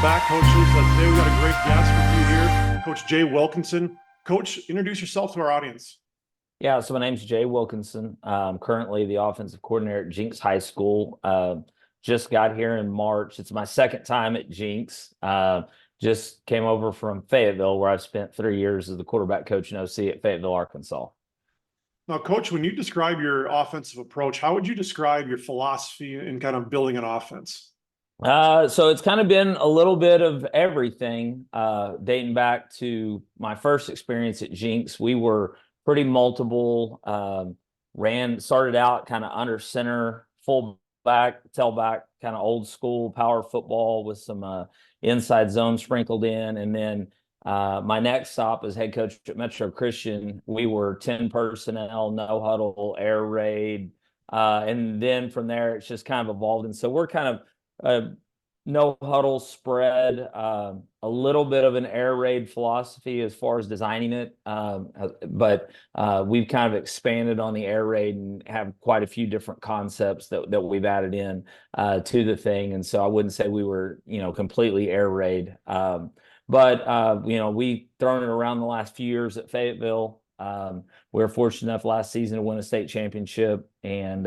Welcome back, coaches. Today we got a great guest with you here, Coach Jay Wilkinson. Coach, introduce yourself to our audience. Yeah, so my name's Jay Wilkinson. I'm currently the offensive coordinator at Jenks High School. Just got here in March. It's my second time at Jenks. Just came over from Fayetteville, where I've spent 3 years as the quarterback coach and OC at Fayetteville, Arkansas. Now, Coach, when you describe your offensive approach, how would you describe your philosophy in kind of building an offense? So it's kind of been a little bit of everything, dating back to my first experience at Jenks. We were pretty multiple, started out kind of under center, full back, tailback, kind of old school power football with some inside zone sprinkled in. And then my next stop as head coach at Metro Christian, we were 10 personnel, no huddle, air raid. And then from there, it's just kind of evolved. And so we're kind of no huddle spread, a little bit of an air raid philosophy as far as designing it. But we've kind of expanded on the air raid and have quite a few different concepts that we've added in to the thing. And so I wouldn't say we were, completely air raid. But we've thrown it around the last few years at Fayetteville. We were fortunate enough last season to win a state championship. And,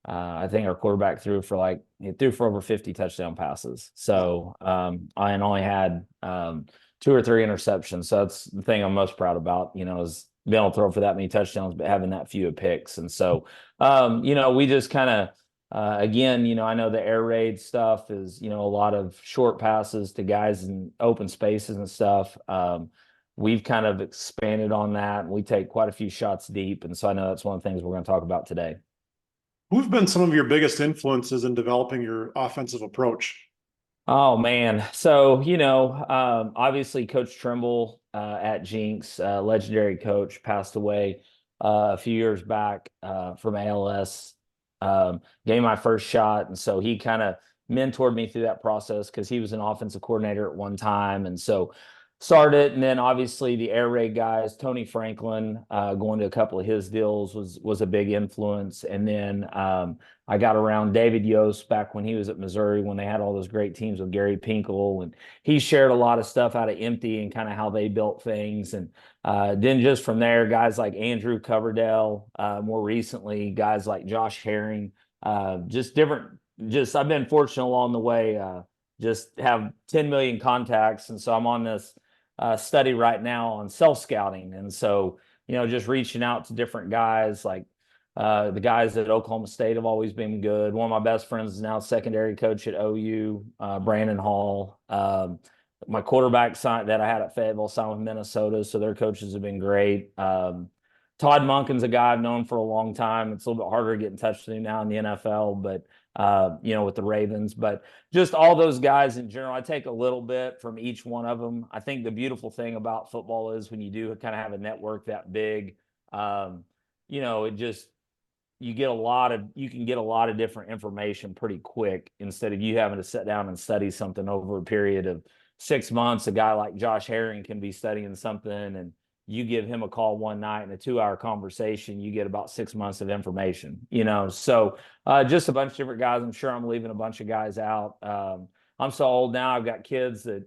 I think our quarterback threw for over 50 touchdown passes. So I only had 2 or 3 interceptions. So that's the thing I'm most proud about, is being able to throw for that many touchdowns, but having that few picks. And so, we just kind of, again, I know the air raid stuff is, a lot of short passes to guys in open spaces and stuff. We've kind of expanded on that, and we take quite a few shots deep. And so I know that's one of the things we're going to talk about today. Who've been some of your biggest influences in developing your offensive approach? Oh, man. So, obviously Coach Trimble at Jenks, legendary coach, passed away a few years back from ALS. Gave me my first shot. And so he kind of mentored me through that process because he was an offensive coordinator at one time. And so started, and then obviously the air raid guys, Tony Franklin, going to a couple of his deals was a big influence. And then I got around David Yost back when he was at Missouri, when they had all those great teams with Gary Pinkel, and he shared a lot of stuff out of Empty and kind of how they built things. And then just from there, guys like Andrew Coverdale, more recently, guys like Josh Herring, I've been fortunate along the way, just have 10 million contacts. And so I'm on this study right now on self-scouting. And so, just reaching out to different guys, like the guys at Oklahoma State have always been good. One of my best friends is now secondary coach at OU, Brandon Hall. My quarterback that I had at Fayetteville signed with Minnesota, so their coaches have been great. Todd Monken's a guy I've known for a long time. It's a little bit harder to get in touch with him now in the NFL, but with the Ravens. But just all those guys in general, I take a little bit from each one of them. I think the beautiful thing about football is when you do kind of have a network that big, you can get a lot of different information pretty quick, instead of you having to sit down and study something over a period of 6 months. A guy like Josh Herring can be studying something, and you give him a call one night in a 2-hour conversation, you get about 6 months of information, So just a bunch of different guys. I'm sure I'm leaving a bunch of guys out. I'm so old now. I've got kids that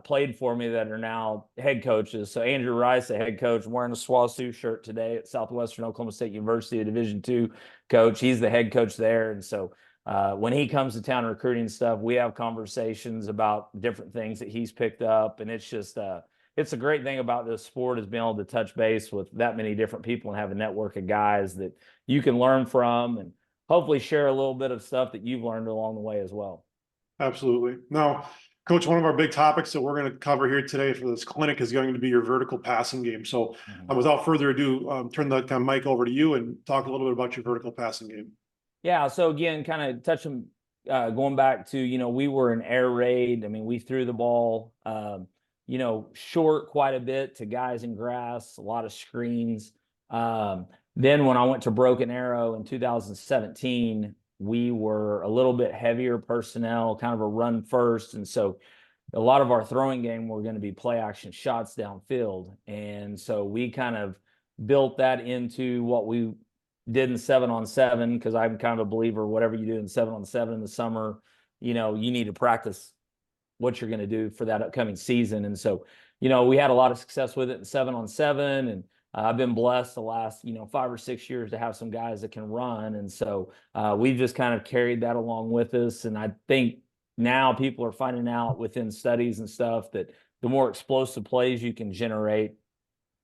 played for me that are now head coaches. So Andrew Rice, the head coach, I'm wearing a SWASU shirt today at Southwestern Oklahoma State University, a Division II coach. He's the head coach there. And so when he comes to town recruiting stuff, we have conversations about different things that he's picked up. And it's just it's a great thing about this sport, is being able to touch base with that many different people and have a network of guys that you can learn from, and hopefully share a little bit of stuff that you've learned along the way as well. Absolutely. Now, Coach, one of our big topics that we're going to cover here today for this clinic is going to be your vertical passing game. So without further ado, turn the mic over to you and talk a little bit about your vertical passing game. Yeah. So again, kind of touching, going back to, we were an air raid. I mean, we threw the ball, short quite a bit to guys in grass, a lot of screens. Then when I went to Broken Arrow in 2017, we were a little bit heavier personnel, kind of a run first. And so a lot of our throwing game were going to be play action shots downfield. And so we kind of built that into what we did in 7-on-7, because I'm kind of a believer, whatever you do in 7-on-7 in the summer, you need to practice what you're going to do for that upcoming season. And so, we had a lot of success with it in 7-on-7, and I've been blessed the last, 5 or 6 years to have some guys that can run. And so we've just kind of carried that along with us. And I think now people are finding out within studies and stuff that the more explosive plays you can generate,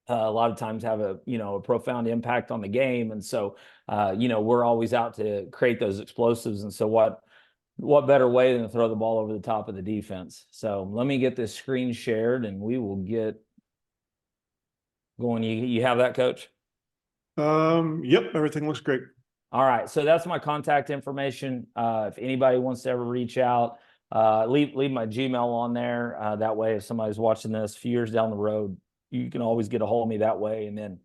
a lot of times have a profound impact on the game. And so, we're always out to create those explosives. And so what better way than to throw the ball over the top of the defense? So let me get this screen shared and we will get going. You have that, Coach? Yep, everything looks great. All right. So that's my contact information. If anybody wants to ever reach out, leave my Gmail on there. That way, if somebody's watching this a few years down the road, you can always get a hold of me that way. And then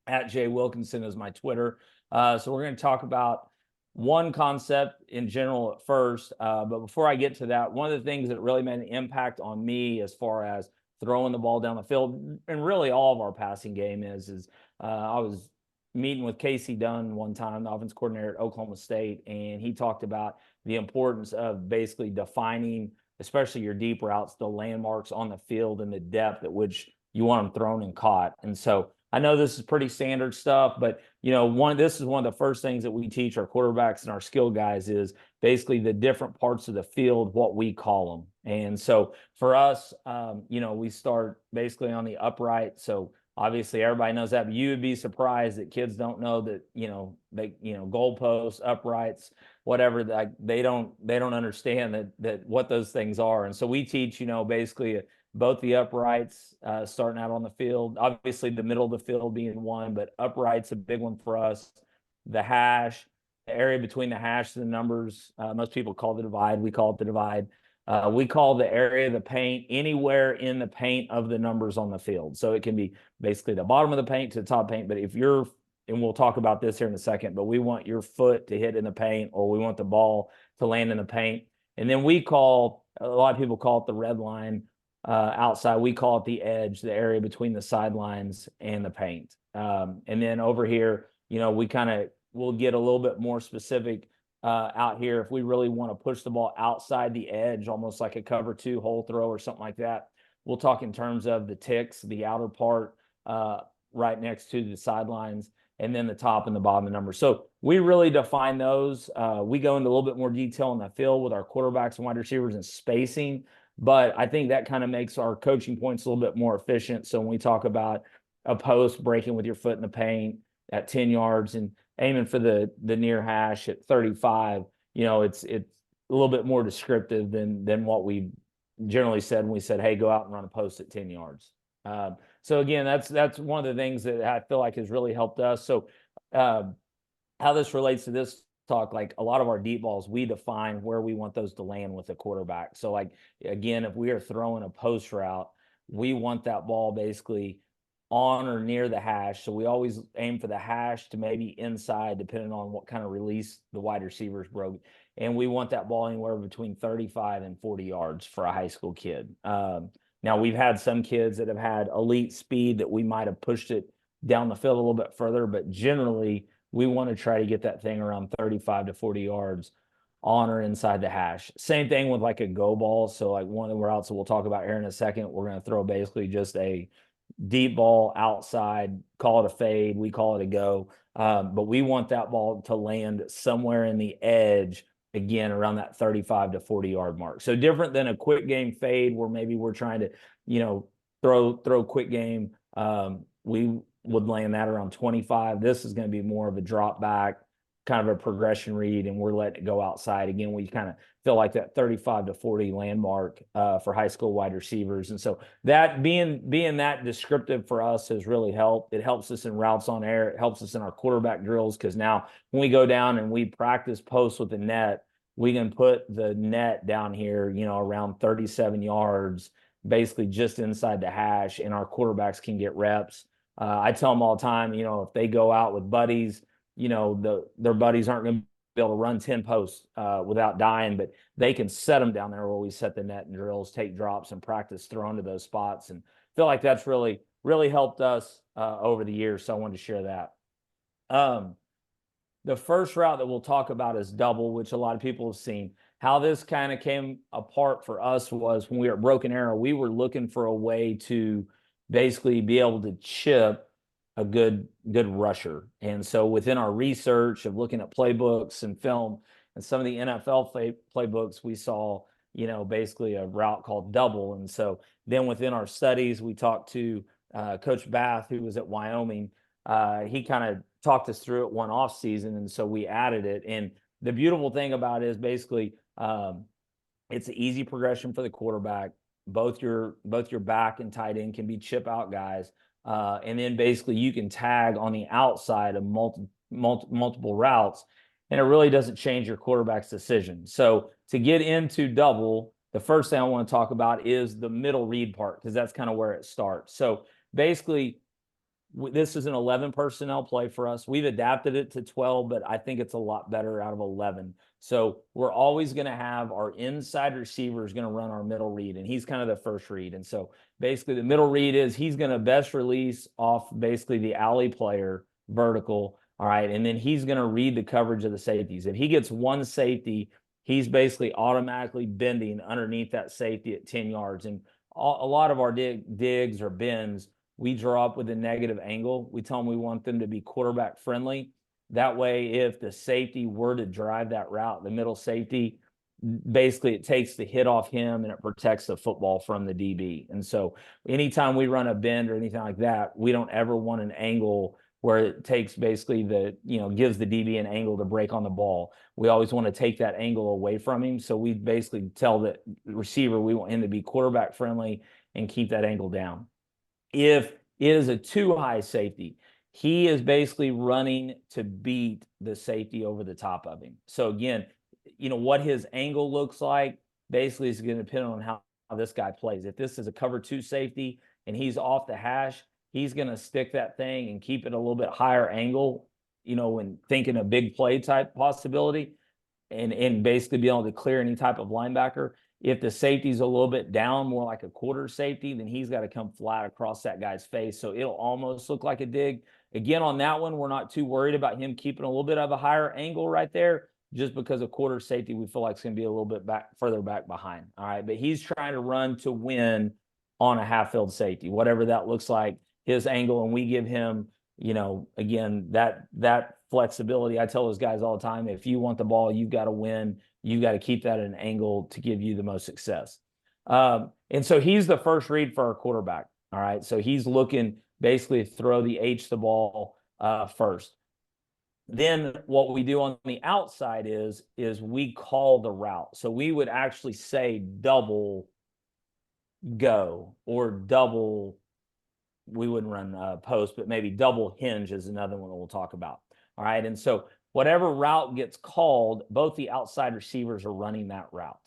at J Wilkinson is my Twitter. So we're going to talk about one concept in general at first. But before I get to that, one of the things that really made an impact on me as far as throwing the ball down the field, and really all of our passing game is I was meeting with Casey Dunn one time, the offense coordinator at Oklahoma State, and he talked about the importance of basically defining, especially your deep routes, the landmarks on the field and the depth at which you want them thrown and caught. And so I know this is pretty standard stuff, but this is one of the first things that we teach our quarterbacks and our skill guys is basically the different parts of the field, what we call them. And so for us, we start basically on the upright. So obviously everybody knows that, but you would be surprised that kids don't know that, goalposts, uprights, whatever, that they don't understand that what those things are. And so we teach, basically both the uprights starting out on the field, obviously the middle of the field being one, but uprights a big one for us. The hash, the area between the hash and the numbers, most people call the divide. We call it the divide. We call the area of the paint anywhere in the paint of the numbers on the field. So it can be basically the bottom of the paint to the top paint. But if you're, and we'll talk about this here in a second, but we want your foot to hit in the paint, or we want the ball to land in the paint. And then a lot of people call it the red line. Outside, we call it the edge, the area between the sidelines and the paint. And then over here, we'll get a little bit more specific out here. If we really want to push the ball outside the edge, almost like a cover 2 hole throw or something like that, we'll talk in terms of the ticks, the outer part right next to the sidelines, and then the top and the bottom of the numbers. So we really define those. We go into a little bit more detail in the field with our quarterbacks and wide receivers and spacing. But I think that kind of makes our coaching points a little bit more efficient. So when we talk about a post breaking with your foot in the paint at 10 yards and aiming for the near hash at 35, it's a little bit more descriptive than what we generally said when we said, hey, go out and run a post at 10 yards. So again, that's one of the things that I feel like has really helped us. So how this relates to this talk, like a lot of our deep balls, we define where we want those to land with the quarterback. So like, again, if we are throwing a post route, we want that ball basically on or near the hash. So we always aim for the hash to maybe inside, depending on what kind of release the wide receivers broke. And we want that ball anywhere between 35 and 40 yards for a high school kid. Now we've had some kids that have had elite speed that we might have pushed it down the field a little bit further, but generally we want to try to get that thing around 35 to 40 yards on or inside the hash. Same thing with like a go ball. So like one of the routes that we'll talk about here in a second, we're going to throw basically just a deep ball outside, call it a fade. We call it a go. But we want that ball to land somewhere in the edge, again, around that 35 to 40 yard mark. So different than a quick game fade where maybe we're trying to, throw quick game. We would land that around 25. This is going to be more of a drop back, kind of a progression read, and we're letting it go outside. Again, we kind of feel like that 35 to 40 landmark for high school wide receivers. And so that being that descriptive for us has really helped. It helps us in routes on air. It helps us in our quarterback drills, because now when we go down and we practice posts with the net, we can put the net down here, around 37 yards, basically just inside the hash, and our quarterbacks can get reps. I tell them all the time, if they go out with buddies, their buddies aren't going to be able to run 10 posts without dying, but they can set them down there where we set the net and drills, take drops, and practice throwing to those spots. And feel like that's really, really helped us over the years. So I wanted to share that. the first route that we'll talk about is double, which a lot of people have seen. How this kind of came apart for us was when we were at Broken Arrow, we were looking for a way to basically be able to chip a good rusher. And so within our research of looking at playbooks and film and some of the NFL playbooks, we saw, basically a route called double. And so then within our studies, we talked to Coach Bath, who was at Wyoming. He kind of talked us through it one off season, and so we added it. And the beautiful thing about it is basically it's an easy progression for the quarterback. Both your back and tight end can be chip out guys, and then basically you can tag on the outside of multiple routes, and it really doesn't change your quarterback's decision. So to get into double, the first thing I want to talk about is the middle read part, because that's kind of where it starts. So basically, this is an 11 personnel play for us. We've adapted it to 12, but I think it's a lot better out of 11. So we're always going to have our inside receiver is going to run our middle read, and he's kind of the first read. And so basically the middle read is he's going to best release off basically the alley player vertical. All right. And then he's going to read the coverage of the safeties. If he gets one safety, he's basically automatically bending underneath that safety at 10 yards. And a lot of our digs or bends, we draw up with a negative angle. We tell them we want them to be quarterback friendly. That way, if the safety were to drive that route, the middle safety, basically it takes the hit off him and it protects the football from the DB. And so anytime we run a bend or anything like that, we don't ever want an angle where it takes basically gives the DB an angle to break on the ball. We always want to take that angle away from him. So we basically tell the receiver we want him to be quarterback friendly and keep that angle down. If it is a too high safety, he is basically running to beat the safety over the top of him. So again, what his angle looks like basically is going to depend on how this guy plays. If this is a cover 2 safety and he's off the hash, he's going to stick that thing and keep it a little bit higher angle, when thinking a big play type possibility, and basically be able to clear any type of linebacker. If the safety's a little bit down, more like a quarter safety, then he's got to come flat across that guy's face. So it'll almost look like a dig. Again, on that one, we're not too worried about him keeping a little bit of a higher angle right there, just because a quarter safety we feel like it's going to be a little bit further back behind. All right. But he's trying to run to win on a half-field safety, whatever that looks like, his angle. And we give him, again, that flexibility. I tell those guys all the time, if you want the ball, you've got to win. You got to keep that at an angle to give you the most success. And so he's the first read for our quarterback. All right. So he's looking basically to throw the H the ball first. Then what we do on the outside is we call the route. So we would actually say double go or double. We wouldn't run post, but maybe double hinge is another one that we'll talk about. All right. And so whatever route gets called, both the outside receivers are running that route.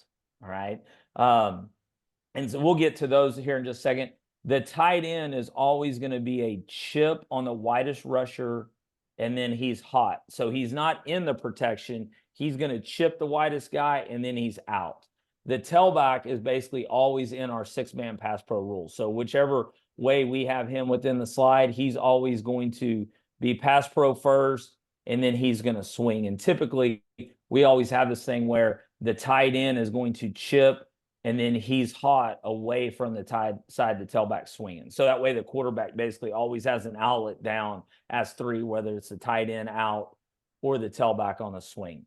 All right. And so we'll get to those here in just a second. The tight end is always going to be a chip on the widest rusher, and then he's hot. So he's not in the protection. He's going to chip the widest guy, and then he's out. The tailback is basically always in our 6-man pass pro rules. So whichever way we have him within the slide, he's always going to be pass pro first, and then he's going to swing. And typically, we always have this thing where the tight end is going to chip, and then he's hot away from the side the tailback swinging. So that way the quarterback basically always has an outlet down as 3, whether it's the tight end out or the tailback on the swing.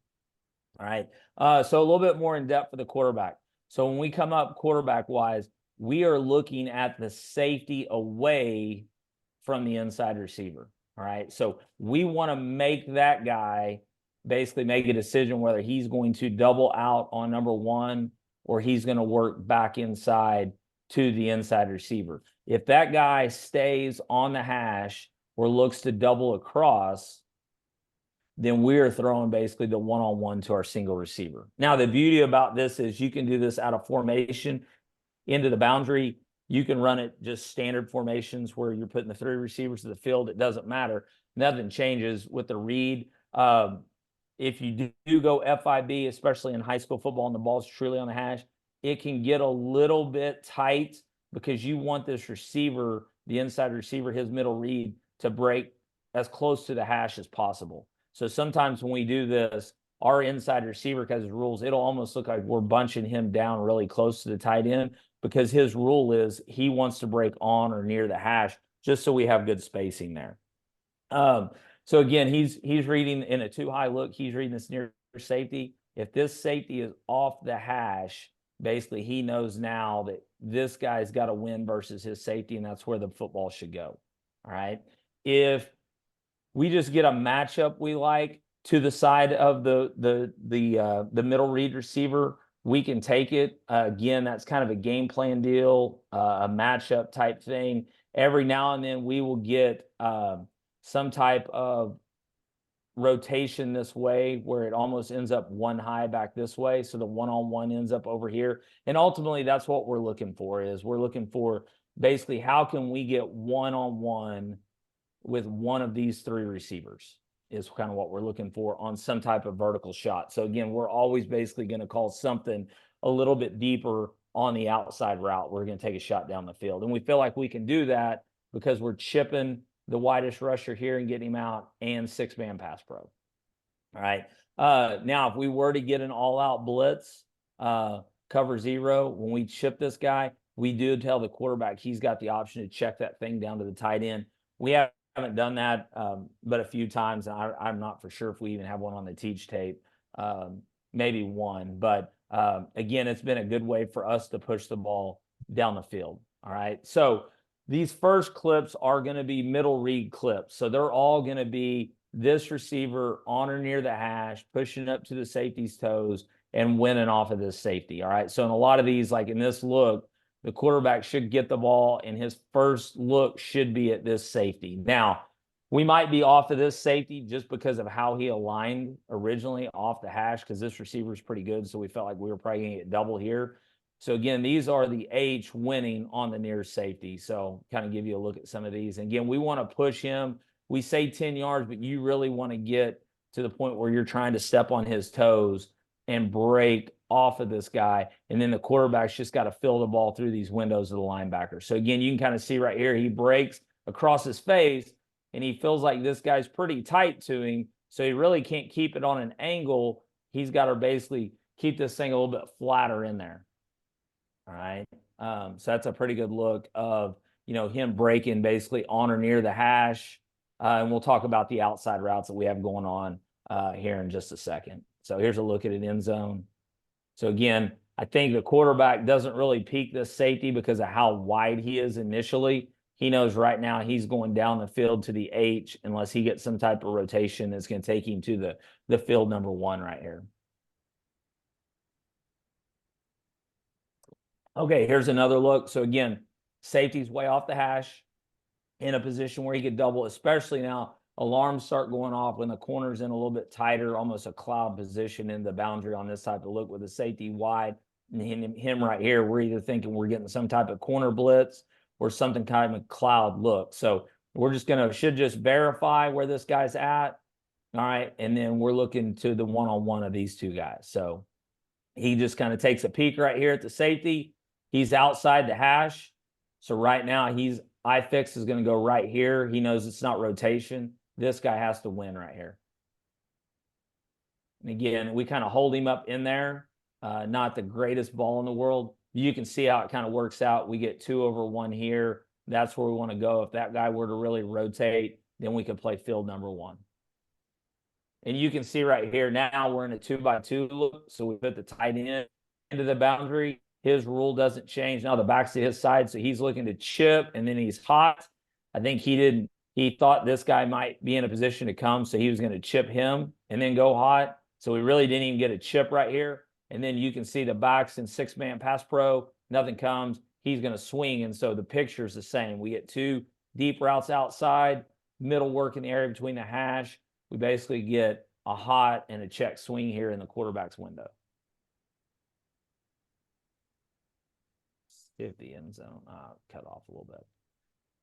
All right. So a little bit more in depth for the quarterback. So when we come up quarterback-wise, we are looking at the safety away from the inside receiver. All right. So we want to make that guy basically make a decision whether he's going to double out on number 1 or he's going to work back inside to the inside receiver. If that guy stays on the hash or looks to double across, then we're throwing basically the one-on-one to our single receiver. Now, the beauty about this is you can do this out of formation into the boundary. You can run it just standard formations where you're putting the 3 receivers to the field. It doesn't matter. Nothing changes with the read. If you do go FIB, especially in high school football and the ball's truly on the hash, it can get a little bit tight because you want this receiver, the inside receiver, his middle read, to break as close to the hash as possible. So sometimes when we do this, our inside receiver, because his rules, it'll almost look like we're bunching him down really close to the tight end, because his rule is he wants to break on or near the hash just so we have good spacing there. So again, he's reading in a too high look. He's reading this near safety. If this safety is off the hash, basically he knows now that this guy's got to win versus his safety, and that's where the football should go. All right. If we just get a matchup we like to the side of the middle read receiver, we can take it. Again, that's kind of a game plan deal, a matchup type thing. Every now and then we will get some type of rotation this way where it almost ends up one high back this way. So the one-on-one ends up over here. And ultimately that's what we're looking for, is we're looking for basically how can we get one-on-one with one of these three receivers is kind of what we're looking for on some type of vertical shot. So again, we're always basically going to call something a little bit deeper on the outside route. We're going to take a shot down the field. And we feel like we can do that because we're chipping the widest rusher here and getting him out, and 6-man pass pro. All right. Now, if we were to get an all-out blitz, cover zero, when we chip this guy, we do tell the quarterback he's got the option to check that thing down to the tight end. We haven't done that but a few times. And I'm not for sure if we even have one on the teach tape. Maybe one. But again, it's been a good way for us to push the ball down the field. All right. So these first clips are going to be middle read clips. So they're all going to be this receiver on or near the hash, pushing up to the safety's toes and winning off of this safety. All right. So in a lot of these, like in this look, the quarterback should get the ball and his first look should be at this safety. Now, we might be off of this safety just because of how he aligned originally off the hash, because this receiver is pretty good. So we felt like we were probably going to get double here. So again, these are the H winning on the near safety. So kind of give you a look at some of these. And again, we want to push him. We say 10 yards, but you really want to get to the point where you're trying to step on his toes and break off of this guy. And then the quarterback's just got to fill the ball through these windows of the linebacker. So again, you can kind of see right here, he breaks across his face and he feels like this guy's pretty tight to him. So he really can't keep it on an angle. He's got to basically keep this thing a little bit flatter in there. All right. So that's a pretty good look of, him breaking basically on or near the hash. And we'll talk about the outside routes that we have going on here in just a second. So here's a look at an end zone. So again, I think the quarterback doesn't really peek this safety because of how wide he is initially. He knows right now he's going down the field to the H unless he gets some type of rotation that's going to take him to the field number 1 right here. Okay, here's another look. So again, safety's way off the hash in a position where he could double, especially now alarms start going off when the corner's in a little bit tighter, almost a cloud position in the boundary on this type of look with the safety wide. And him right here, we're either thinking we're getting some type of corner blitz or something kind of cloud look. So we're just should just verify where this guy's at. All right. And then we're looking to the one-on-one of these two guys. So he just kind of takes a peek right here at the safety. He's outside the hash. So right now iFix is going to go right here. He knows it's not rotation. This guy has to win right here. And again, we kind of hold him up in there. Not the greatest ball in the world. You can see how it kind of works out. We get 2 over 1 here. That's where we want to go. If that guy were to really rotate, then we could play field number 1. And you can see right here, now we're in a 2-by-2 look. So we put the tight end into the boundary. His rule doesn't change. Now the back's to his side, so he's looking to chip, and then he's hot. I think he thought this guy might be in a position to come, so he was going to chip him and then go hot. So we really didn't even get a chip right here. And then you can see the backs in 6-man pass pro. Nothing comes. He's going to swing, and so the picture's the same. We get 2 deep routes outside, middle work in the area between the hash. We basically get a hot and a check swing here in the quarterback's window. If the end zone cut off a little bit.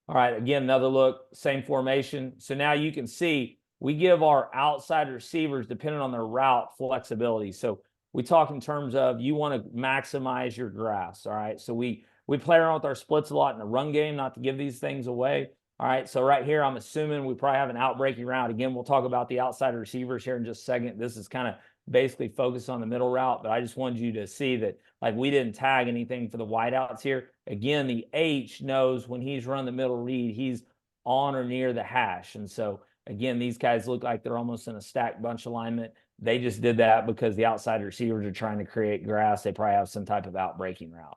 All right, again, another look, same formation. So now you can see we give our outside receivers, depending on their route, flexibility. So we talk in terms of you want to maximize your grass. All right, so we play around with our splits a lot in the run game, not to give these things away. All right, so right here, I'm assuming we probably have an outbreaking route. Again, we'll talk about the outside receivers here in just a second. This is kind of basically focused on the middle route, but I just wanted you to see that like we didn't tag anything for the wideouts here. Again, the H knows when he's run the middle read, he's on or near the hash. And so again, these guys look like they're almost in a stacked bunch alignment. They just did that because the outside receivers are trying to create grass. They probably have some type of outbreaking route.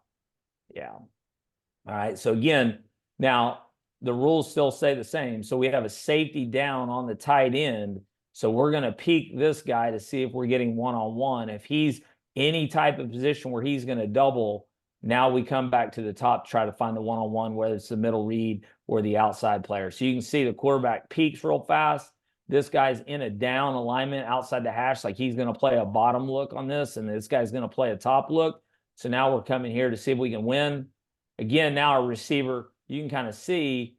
Yeah. All right. So again, now the rules still say the same. So we have a safety down on the tight end. So we're going to peek this guy to see if we're getting one-on-one. If he's any type of position where he's going to double, now we come back to the top, try to find the one-on-one, whether it's the middle read or the outside player. So you can see the quarterback peaks real fast. This guy's in a down alignment outside the hash, like he's going to play a bottom look on this, and this guy's going to play a top look. So now we're coming here to see if we can win. Again, now our receiver, you can kind of see,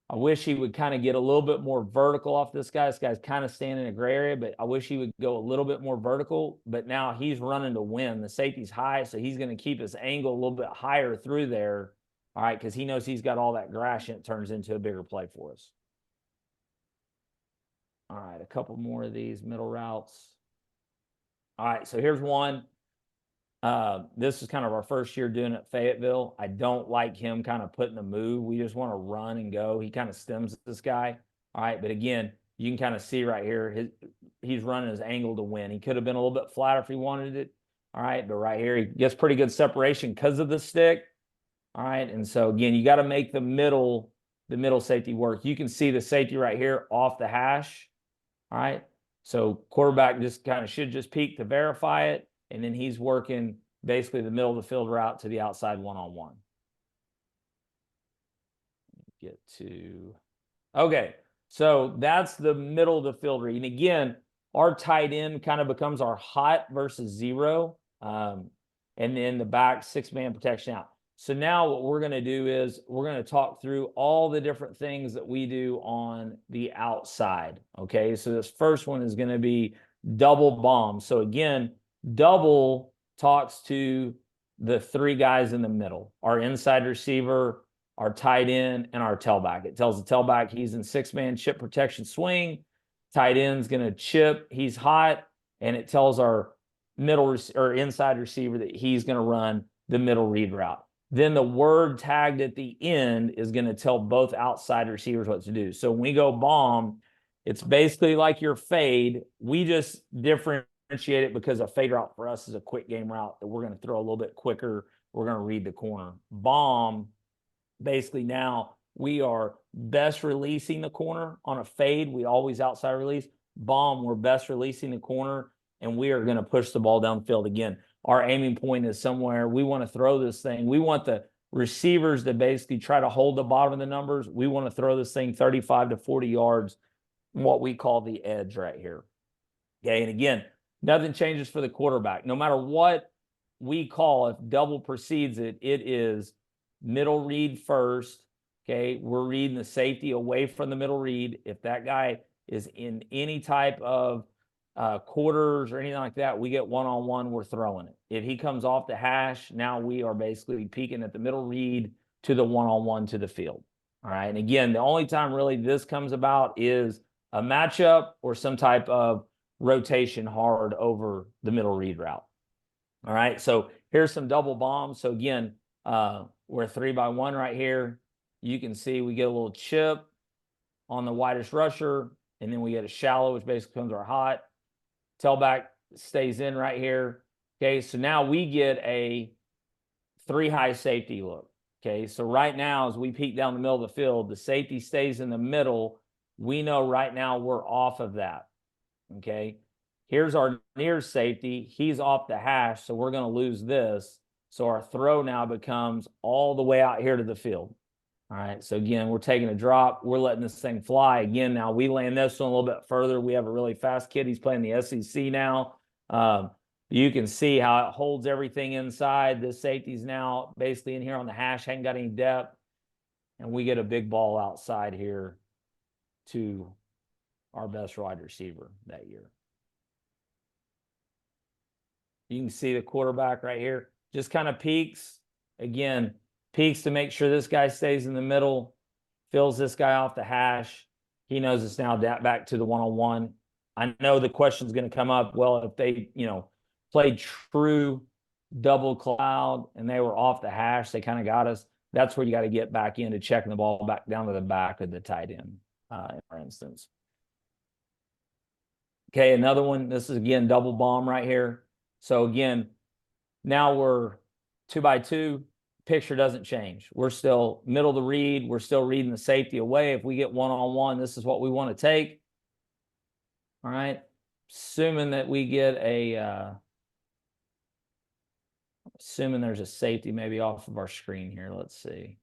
I wish he would kind of get a little bit more vertical off this guy. This guy's kind of staying in a gray area, but I wish he would go a little bit more vertical. But now he's running to win. The safety's high, so he's going to keep his angle a little bit higher through there. All right, because he knows he's got all that grass and it turns into a bigger play for us. All right, a couple more of these middle routes. All right, so here's one. This is kind of our first year doing it at Fayetteville. I don't like him kind of putting the move. We just want to run and go. He kind of stems this guy. All right, but again, you can kind of see right here, he's running his angle to win. He could have been a little bit flatter if he wanted it. All right, but right here, he gets pretty good separation because of the stick. All right, and so again, you got to make the middle safety work. You can see the safety right here off the hash. All right, so quarterback just kind of should just peek to verify it. And then he's working basically the middle of the field route to the outside one-on-one. Get to, okay, so that's the middle of the field read. And again, our tight end kind of becomes our hot versus zero. And then the back 6-man protection out. So now what we're going to do is we're going to talk through all the different things that we do on the outside. Okay, so this first one is going to be double bomb. So again, double talks to the 3 guys in the middle, our inside receiver, our tight end, and our tailback. It tells the tailback he's in 6-man chip protection swing. Tight end's going to chip, he's hot, and it tells our middle or inside receiver that he's going to run the middle read route. Then the word tagged at the end is going to tell both outside receivers what to do. So when we go bomb, it's basically like your fade. We just differentiate it because a fade route for us is a quick game route that we're going to throw a little bit quicker. We're going to read the corner. Bomb, basically now we are best releasing the corner. On a fade, we always outside release. Bomb, we're best releasing the corner, and we are going to push the ball down the field again. Our aiming point is somewhere. We want to throw this thing. We want the receivers to basically try to hold the bottom of the numbers. We want to throw this thing 35 to 40 yards, what we call the edge right here. Okay, and again, nothing changes for the quarterback. No matter what we call, if double precedes it, it is middle read first. Okay, we're reading the safety away from the middle read. If that guy is in any type of quarters or anything like that, we get one-on-one, we're throwing it. If he comes off the hash, now we are basically peeking at the middle read to the one-on-one to the field. All right, and again, the only time really this comes about is a matchup or some type of rotation hard over the middle read route. All right, so here's some double bombs. So again, we're 3-by-1 right here. You can see we get a little chip on the widest rusher, and then we get a shallow, which basically becomes our hot. Tailback stays in right here. Okay, so now we get a 3-high safety look. Okay, so right now as we peek down the middle of the field, the safety stays in the middle. We know right now we're off of that. Okay, here's our near safety. He's off the hash, so we're going to lose this. So our throw now becomes all the way out here to the field. All right, so again, we're taking a drop. We're letting this thing fly. Again, now we land this one a little bit further. We have a really fast kid. He's playing the SEC now. You can see how it holds everything inside. This safety's now basically in here on the hash, hadn't got any depth. And we get a big ball outside here to our best wide receiver that year. You can see the quarterback right here just kind of peeks. Again, peeks to make sure this guy stays in the middle. fills this guy off the hash. He knows it's now back to the one-on-one. I know the question's going to come up. Well, if they, played true double cloud and they were off the hash, they kind of got us. That's where you got to get back into checking the ball back down to the back of the tight end, for instance. Okay, another one. This is, again, double bomb right here. So, again, now we're 2x2. Picture doesn't change. We're still middle to read. We're still reading the safety away. If we get one-on-one, this is what we want to take. All right. Assuming that we get assuming there's a safety maybe off of our screen here. Let's see.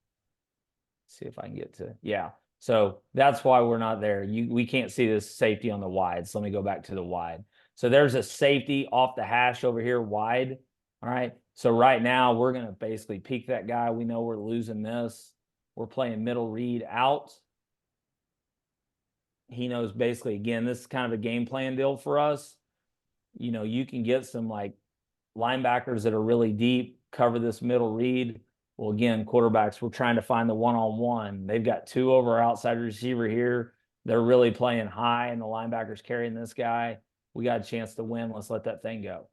See if I can get to, yeah. So that's why we're not there. We can't see this safety on the wide. So let me go back to the wide. So there's a safety off the hash over here wide. All right. So right now we're going to basically peek that guy. We know we're losing this. We're playing middle read out. He knows basically, again, this is kind of a game plan deal for us. You can get some like linebackers that are really deep, cover this middle read. Well, again, quarterbacks, we're trying to find the one-on-one. They've got two over our outside receiver here. They're really playing high, and the linebacker's carrying this guy. We got a chance to win. Let's let that thing go.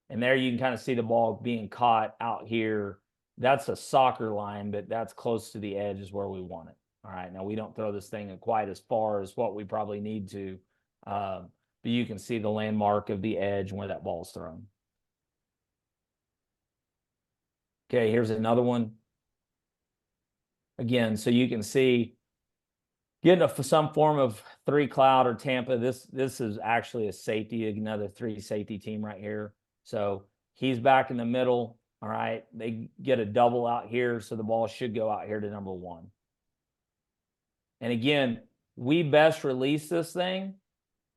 And there you can kind of see the ball being caught out here. That's a soccer line, but that's close to the edge is where we want it. All right, now we don't throw this thing quite as far as what we probably need to, but you can see the landmark of the edge where that ball's thrown. Okay, here's another one. Again, so you can see getting some form of 3 cloud or Tampa. This is actually a safety, another 3 safety team right here. So he's back in the middle. All right, they get a double out here, so the ball should go out here to number 1. And again, we best release this thing.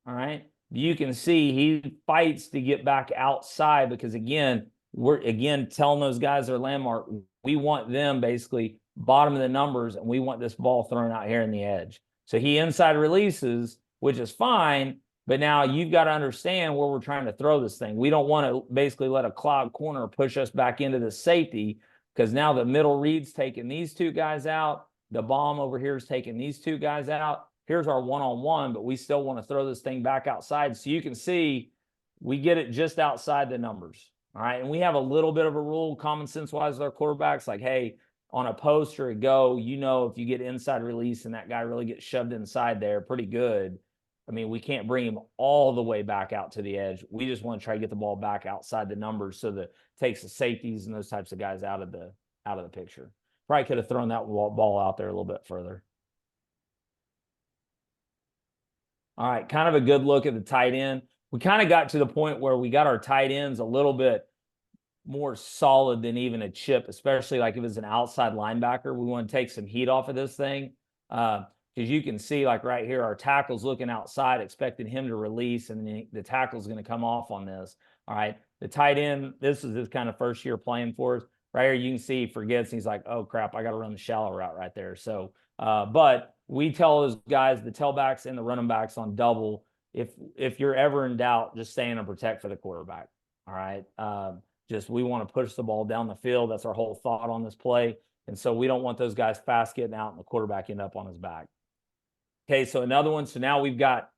All right, you can see he fights to get back outside because, again, we're telling those guys their landmark. We want them basically bottom of the numbers, and we want this ball thrown out here in the edge. So he inside releases, which is fine, but now you've got to understand where we're trying to throw this thing. We don't want to basically let a cloud corner push us back into the safety because now the middle read's taking these 2 guys out. The bomb over here is taking these 2 guys out. Here's our one-on-one, but we still want to throw this thing back outside. So you can see we get it just outside the numbers. All right, and we have a little bit of a rule, common sense-wise, with our quarterbacks, like, hey, on a post or a go, if you get inside release and that guy really gets shoved inside there pretty good, I mean, we can't bring him all the way back out to the edge. We just want to try to get the ball back outside the numbers so that it takes the safeties and those types of guys out of the picture. Probably could have thrown that ball out there a little bit further. All right, kind of a good look at the tight end. We kind of got to the point where we got our tight ends a little bit more solid than even a chip, especially like if it's an outside linebacker. We want to take some heat off of this thing because you can see like right here, our tackle's looking outside, expecting him to release, and the tackle's going to come off on this. All right, the tight end, this is his kind of first year playing for us. Right here, you can see he forgets, and he's like, oh, crap, I got to run the shallow route right there. So, but we tell those guys, the tailbacks and the running backs on double, if you're ever in doubt, just stay in and protect for the quarterback. All right. We want to push the ball down the field. That's our whole thought on this play. And so we don't want those guys fast getting out and the quarterback end up on his back. Okay, so another one. So now we've got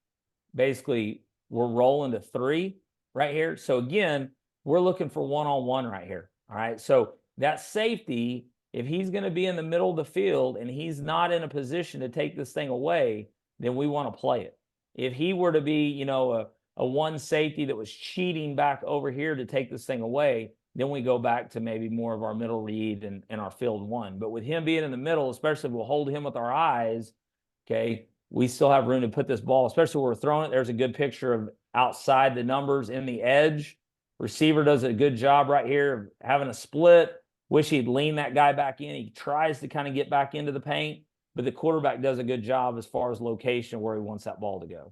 basically we're rolling to 3 right here. So again, we're looking for one-on-one right here. All right. So that safety, if he's going to be in the middle of the field and he's not in a position to take this thing away, then we want to play it. If he were to be, a 1 safety that was cheating back over here to take this thing away, then we go back to maybe more of our middle read and our field 1. But with him being in the middle, especially if we'll hold him with our eyes, okay, we still have room to put this ball, especially when we're throwing it. There's a good picture of outside the numbers in the edge. Receiver does a good job right here of having a split. Wish he'd lean that guy back in. He tries to kind of get back into the paint, but the quarterback does a good job as far as location where he wants that ball to go.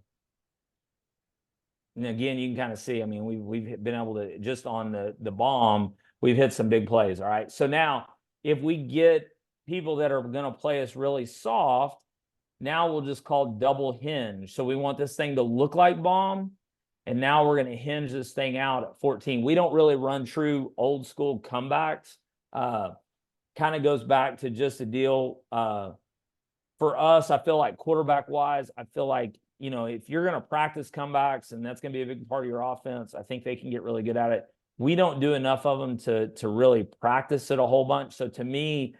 And again, you can kind of see, I mean, we've been able to, just on the bomb, we've hit some big plays. All right. So now if we get people that are going to play us really soft, now we'll just call double hinge. So we want this thing to look like bomb. And now we're going to hinge this thing out at 14. We don't really run true old school comebacks. Kind of goes back to just a deal for us, I feel like quarterback wise, I feel like, you know, if you're going to practice comebacks and that's going to be a big part of your offense, I think they can get really good at it. We don't do enough of them to really practice it a whole bunch. So to me,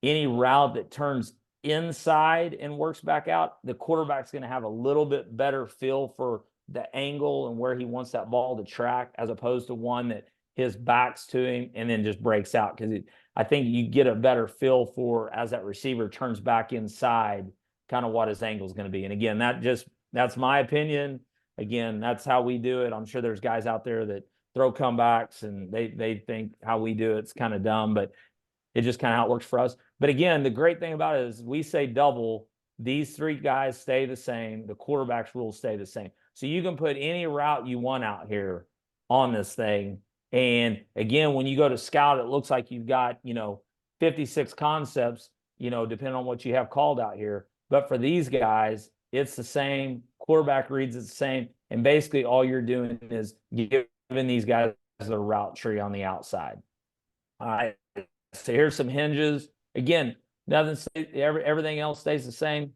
any route that turns inside and works back out, the quarterback's going to have a little bit better feel for the angle and where he wants that ball to track, as opposed to one that his back's to him and then just breaks out. Because I think you get a better feel for, as that receiver turns back inside, kind of what his angle is going to be. And again, that's my opinion. Again, that's how we do it. I'm sure there's guys out there that throw comebacks and they think how we do it's kind of dumb, but it just kind of how it works for us. But again, the great thing about it is we say double, these three guys stay the same. The quarterback's rules stay the same. So you can put any route you want out here on this thing. And again, when you go to scout, it looks like you've got, 56 concepts, depending on what you have called out here. But for these guys, it's the same. Quarterback reads it's the same. And basically all you're doing is giving these guys a route tree on the outside. All right. So here's some hinges. Again, everything else stays the same.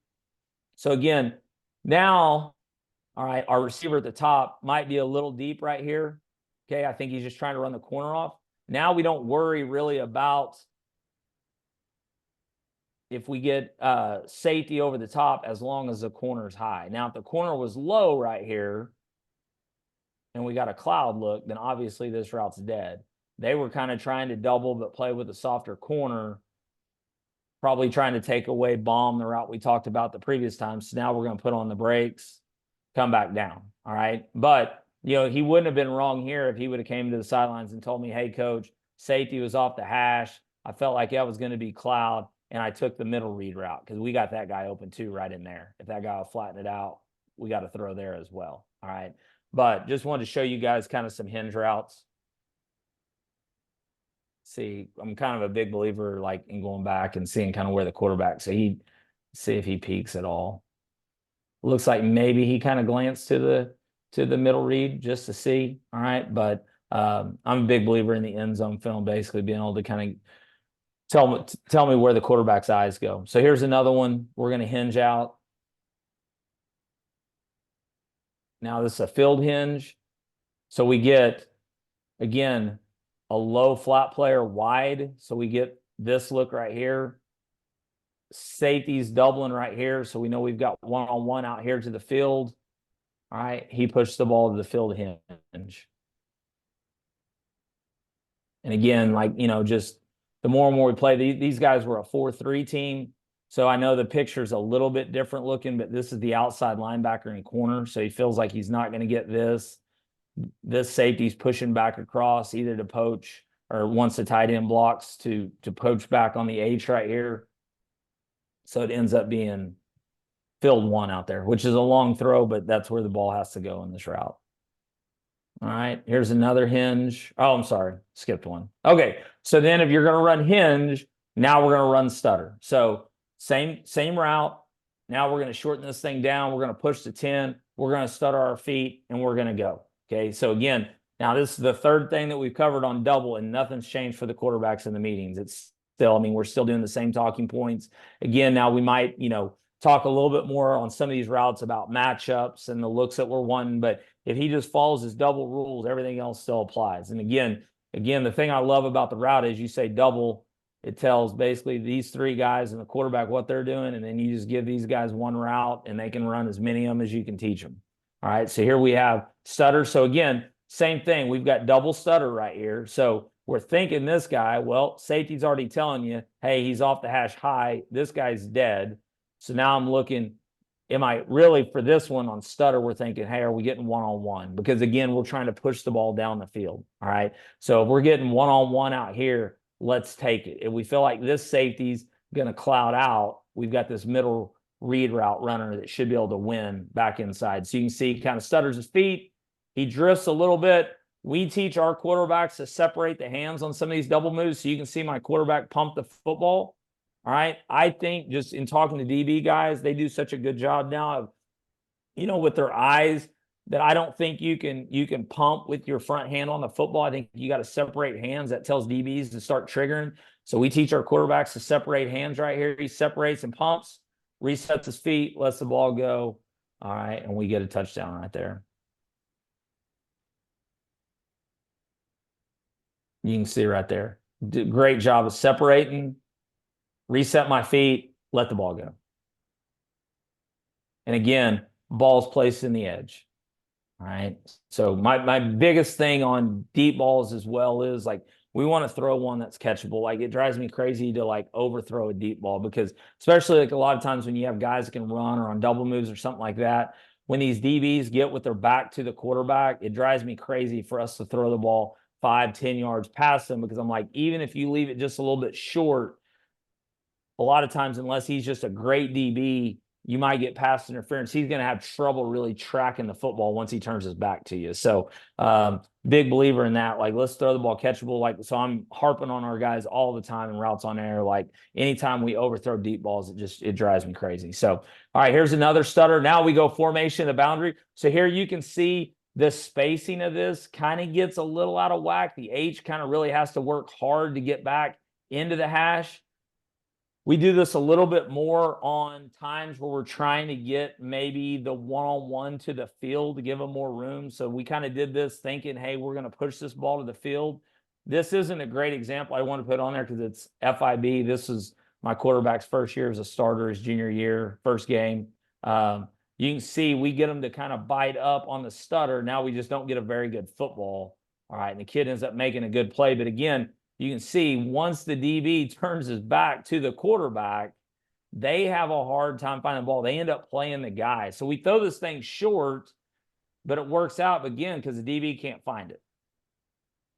So again, now, all right, our receiver at the top might be a little deep right here. Okay, I think he's just trying to run the corner off. Now we don't worry really about if we get safety over the top, as long as the corner is high. Now, if the corner was low right here and we got a cloud look, then obviously this route's dead. They were kind of trying to double but play with a softer corner, probably trying to take away bomb, the route we talked about the previous time. So now we're going to put on the brakes, come back down. All right. But, he wouldn't have been wrong here if he would have came to the sidelines and told me, hey, coach, safety was off the hash. I felt like that was going to be cloud, and I took the middle read route because we got that guy open too right in there. If that guy will flatten it out, we got to throw there as well. All right. But just wanted to show you guys kind of some hinge routes. See, I'm kind of a big believer in going back and seeing kind of where the quarterback, so see if he peeks at all. Looks like maybe he kind of glanced to the middle read just to see. All right. But I'm a big believer in the end zone film, basically being able to kind of tell me where the quarterback's eyes go. So here's another one. We're going to hinge out. Now this is a field hinge. So we get, again, a low flat player wide. So we get this look right here. Safety's doubling right here. So we know we've got one-on-one out here to the field. All right. He pushed the ball to the field hinge. And again, just the more and more we play, these guys were a 4-3 team. So I know the picture's a little bit different looking, but this is the outside linebacker in corner. So he feels like he's not going to get this. This safety's pushing back across either to poach, or once the tight end blocks to poach back on the H right here. So it ends up being field one out there, which is a long throw, but that's where the ball has to go in this route. All right, here's another hinge. Oh, I'm sorry, skipped one. Okay, so then if you're going to run hinge, now we're going to run stutter. So same route. Now we're going to shorten this thing down. We're going to push to 10. We're going to stutter our feet, and we're going to go. Okay, so again, now this is the third thing that we've covered on double, and nothing's changed for the quarterbacks in the meetings. It's still, we're still doing the same talking points. Again, now we might, talk a little bit more on some of these routes about matchups and the looks that we're wanting, but if he just follows his double rules, everything else still applies. And again, the thing I love about the route is you say double, it tells basically these three guys and the quarterback what they're doing, and then you just give these guys one route and they can run as many of them as you can teach them. All right, so here we have stutter. So again, same thing. We've got double stutter right here. So we're thinking this guy, well, safety's already telling you, hey, he's off the hash high. This guy's dead. So now I'm looking, am I really, for this one on stutter, we're thinking, hey, are we getting one-on-one? Because again, we're trying to push the ball down the field. All right. So if we're getting one-on-one out here, let's take it. If we feel like this safety's going to cloud out, we've got this middle read route runner that should be able to win back inside. So you can see he kind of stutters his feet. He drifts a little bit. We teach our quarterbacks to separate the hands on some of these double moves. So you can see my quarterback pump the football. All right. I think just in talking to DB guys, they do such a good job now of, with their eyes, that I don't think you can pump with your front hand on the football. I think you got to separate hands. That tells DBs to start triggering. So we teach our quarterbacks to separate hands right here. He separates and pumps. resets his feet, lets the ball go. All right, and we get a touchdown right there. You can see right there. Did a great job of separating, reset my feet, let the ball go. And again, ball's placed in the edge. All right. So my biggest thing on deep balls as well is like we want to throw one that's catchable. Like it drives me crazy to like overthrow a deep ball because especially like a lot of times when you have guys that can run or on double moves or something like that, when these DBs get with their back to the quarterback, it drives me crazy for us to throw the ball 5-10 yards past them because I'm like, even if you leave it just a little bit short, a lot of times, unless he's just a great DB, you might get pass interference. He's going to have trouble really tracking the football once he turns his back to you. So, big believer in that. Like, let's throw the ball catchable. Like, so I'm harping on our guys all the time in routes on air. Like, anytime we overthrow deep balls, it drives me crazy. So, all right, here's another stutter. Now we go formation, the boundary. So here you can see the spacing of this kind of gets a little out of whack. The H kind of really has to work hard to get back into the hash. We do this a little bit more on times where we're trying to get maybe the one-on-one to the field to give them more room. So we kind of did this thinking, hey, we're going to push this ball to the field. This isn't a great example I want to put on there because it's FIB. This is my quarterback's first year as a starter, his junior year, first game. You can see we get him to kind of bite up on the stutter. Now we just don't get a very good football. All right, and the kid ends up making a good play. But again, you can see once the DB turns his back to the quarterback, they have a hard time finding the ball. They end up playing the guy. So we throw this thing short, but it works out again because the DB can't find it.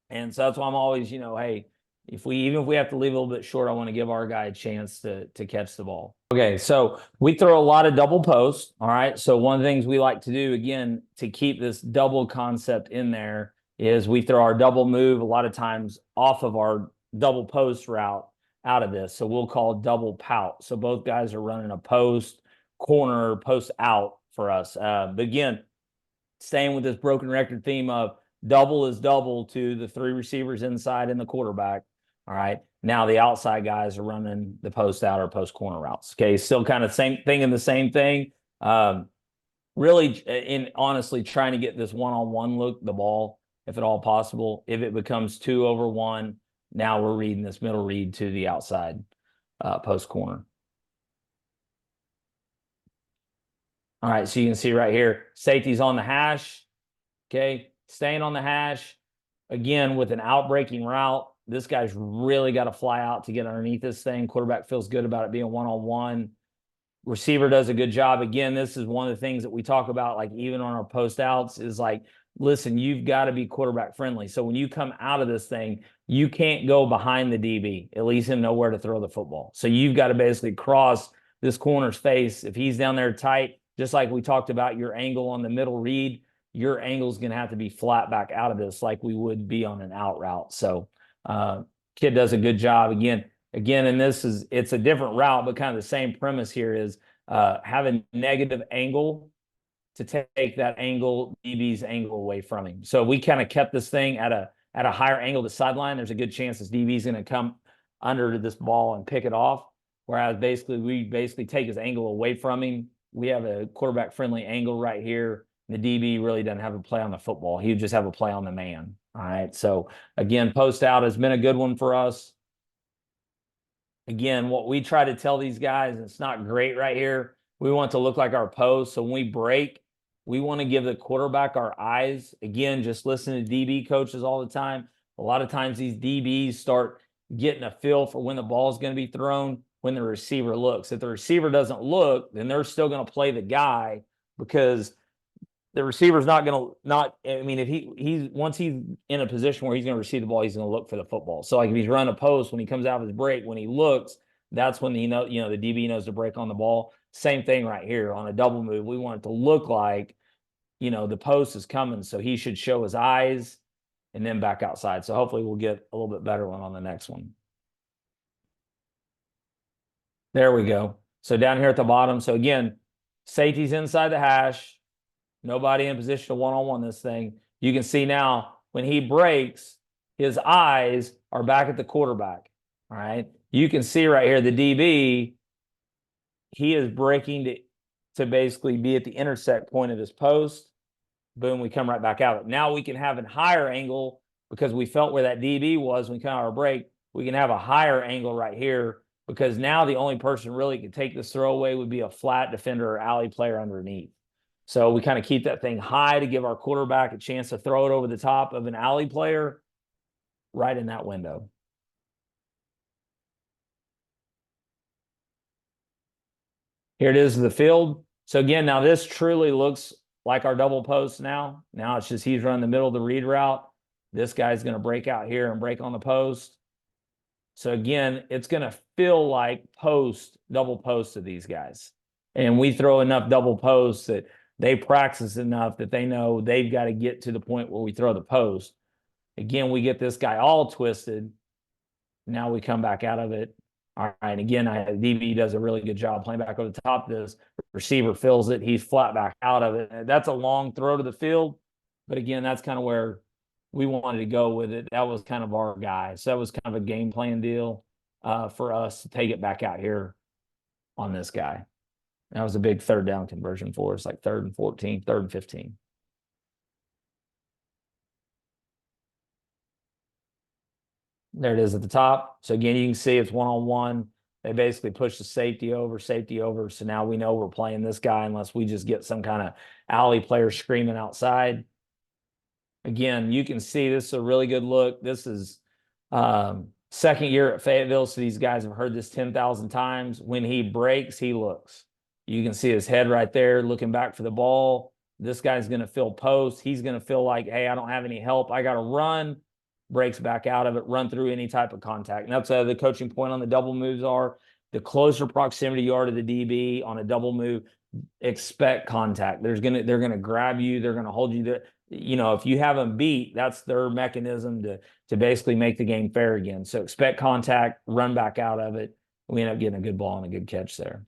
And so that's why I'm always, hey, even if we have to leave a little bit short, I want to give our guy a chance to catch the ball. Okay, so we throw a lot of double posts. All right. So one of the things we like to do, again, to keep this double concept in there is we throw our double move a lot of times off of our double post route out of this. So we'll call double pout. So both guys are running a post, corner, post out for us. But again, staying with this broken record theme of double is double to the three receivers inside and the quarterback. All right. Now the outside guys are running the post out or post corner routes. Okay. Still kind of same thing in the same thing. Really, honestly, trying to get this one-on-one look, the ball, if at all possible. If it becomes 2-over-1, now we're reading this middle read to the outside post corner. All right, so you can see right here, safety's on the hash. Okay, staying on the hash. Again, with an out-breaking route, this guy's really got to fly out to get underneath this thing. Quarterback feels good about it being one-on-one. Receiver does a good job. Again, this is one of the things that we talk about, like even on our post outs, is like, listen, you've got to be quarterback friendly. So when you come out of this thing, you can't go behind the DB, at least him know where to throw the football. So you've got to basically cross this corner's face. If he's down there tight, just like we talked about your angle on the middle read, your angle is going to have to be flat back out of this like we would be on an out route. So kid does a good job. Again, and it's a different route, but kind of the same premise here is have a negative angle to take that angle, DB's angle away from him. So we kind of kept this thing at a higher angle to sideline. There's a good chance this DB's going to come under this ball and pick it off. Whereas we take his angle away from him. We have a quarterback friendly angle right here. The DB really doesn't have a play on the football. He would just have a play on the man. All right. So again, post out has been a good one for us. Again, what we try to tell these guys, and it's not great right here, we want to look like our post. So when we break, we want to give the quarterback our eyes. Again, just listen to DB coaches all the time. A lot of times these DBs start getting a feel for when the ball is going to be thrown when the receiver looks. If the receiver doesn't look, then they're still going to play the guy because the receiver's not going to if he's once he's in a position where he's going to receive the ball, he's going to look for the football. So like if he's running a post, when he comes out of his break, when he looks, that's when the DB knows to break on the ball. Same thing right here on a double move. We want it to look like, the post is coming. So he should show his eyes and then back outside. So hopefully we'll get a little bit better one on the next one. There we go. So down here at the bottom. So again, safety's inside the hash. Nobody in position to one-on-one this thing. You can see now when he breaks, his eyes are back at the quarterback. All right. You can see right here the DB he is breaking to basically be at the intersect point of this post. Boom, we come right back out. Now we can have a higher angle because we felt where that DB was when we come out our break. We can have a higher angle right here because now the only person really could take this throwaway would be a flat defender or alley player underneath. So we kind of keep that thing high to give our quarterback a chance to throw it over the top of an alley player right in that window. Here it is in the field. So again, now this truly looks like our double post now. Now it's just he's running the middle of the read route. This guy's going to break out here and break on the post. So again, it's going to feel like double post to these guys. And we throw enough double posts that they practice enough that they know they've got to get to the point where we throw the post. Again, we get this guy all twisted. Now we come back out of it. All right. Again, DB does a really good job playing back over the top of this. Receiver fills it. He's flat back out of it. That's a long throw to the field. But again, that's kind of where we wanted to go with it. That was kind of our guy. So that was kind of a game plan deal for us to take it back out here on this guy. That was a big third down conversion for us, like 3rd and 14, 3rd and 15. There it is at the top. So again, you can see it's one-on-one. They basically push the safety over. So now we know we're playing this guy unless we just get some kind of alley player screaming outside. Again, you can see this is a really good look. This is second year at Fayetteville, so these guys have heard this 10,000 times. When he breaks, he looks. You can see his head right there looking back for the ball. This guy's going to fill post. He's going to feel like, hey, I don't have any help. I got to run. Breaks back out of it, run through any type of contact. And that's the coaching point on the double moves are the closer proximity you are to the DB on a double move, expect contact. They're going to grab you. They're going to hold you there. If you have them beat, that's their mechanism to basically make the game fair again. So expect contact, run back out of it. We end up getting a good ball and a good catch there.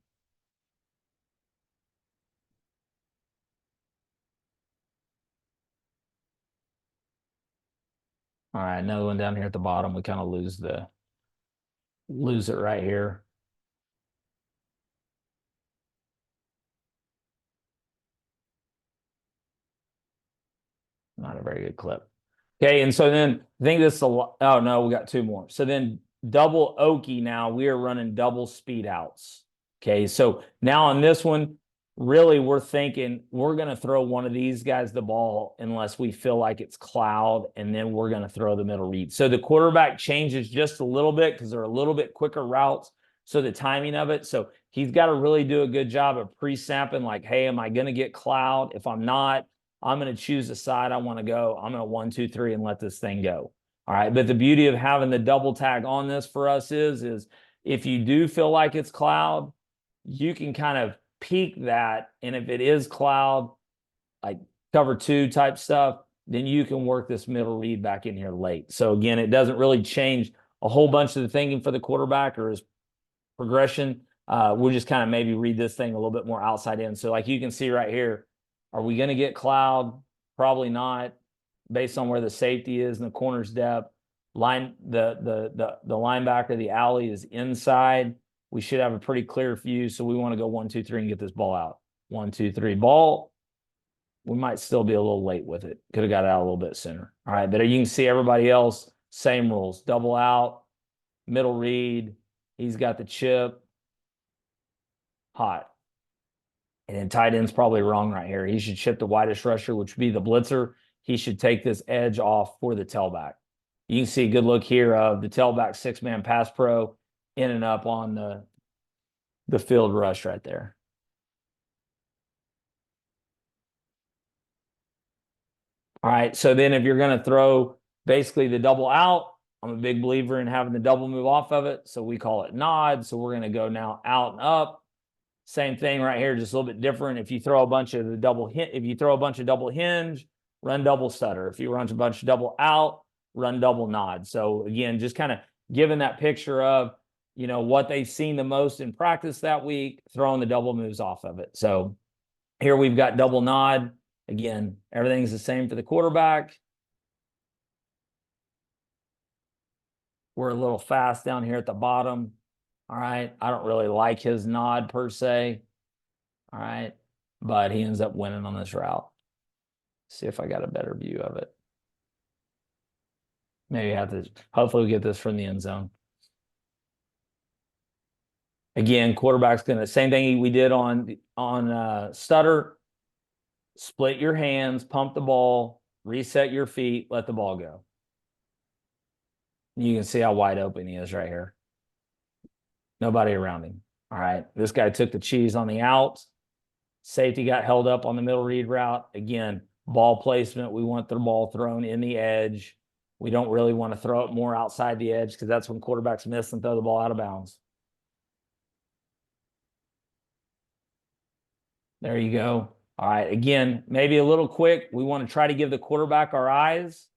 All right, another one down here at the bottom. We kind of lose it right here. Not a very good clip. Okay, and so then I think this is oh no, we got 2 more. So then double Okie now, we are running double speed outs. Okay, so now on this one, really we're thinking we're going to throw one of these guys the ball unless we feel like it's cloud, and then we're going to throw the middle read. So the quarterback changes just a little bit because they're a little bit quicker routes. So the timing of it. So he's got to really do a good job of pre-snapping like, hey, am I going to get cloud? If I'm not, I'm going to choose the side I want to go. I'm going to 1, 2, 3 and let this thing go. All right. But the beauty of having the double tag on this for us is if you do feel like it's cloud, you can kind of peek that. And if it is cloud, like cover 2 type stuff, then you can work this middle read back in here late. So again, it doesn't really change a whole bunch of the thinking for the quarterback or his progression. We'll just kind of maybe read this thing a little bit more outside in. So like you can see right here, are we going to get cloud? Probably not, based on where the safety is and the corner's depth. The linebacker, the alley is inside. We should have a pretty clear view, so we want to go 1, 2, 3 and get this ball out. 1, 2, 3, ball. We might still be a little late with it. Could have got it out a little bit sooner. All right, but you can see everybody else, same rules. Double out, middle read. He's got the chip. Hot. And then tight end's probably wrong right here. He should chip the widest rusher, which would be the blitzer. He should take this edge off for the tailback. You can see a good look here of the tailback 6-man pass pro in and up on the field rush right there. All right, so then if you're going to throw basically the double out, I'm a big believer in having the double move off of it. So we call it nod. So we're going to go now out and up. Same thing right here, just a little bit different. If you throw a bunch of double hinge, run double stutter. If you run a bunch of double out, run double nod. So again, just kind of giving that picture of, what they've seen the most in practice that week, throwing the double moves off of it. So here we've got double nod. Again, everything's the same for the quarterback. We're a little fast down here at the bottom. All right. I don't really like his nod per se. All right. But he ends up winning on this route. See if I got a better view of it. Maybe I have to, hopefully we get this from the end zone. Again, quarterback's gonna, same thing we did on stutter. Split your hands, pump the ball, reset your feet, let the ball go. You can see how wide open he is right here. Nobody around him. All right. This guy took the cheese on the outs. Safety got held up on the middle read route. Again, ball placement. We want the ball thrown in the edge. We don't really want to throw it more outside the edge because that's when quarterbacks miss and throw the ball out of bounds. There you go. All right. Again, maybe a little quick. We want to try to give the quarterback our eyes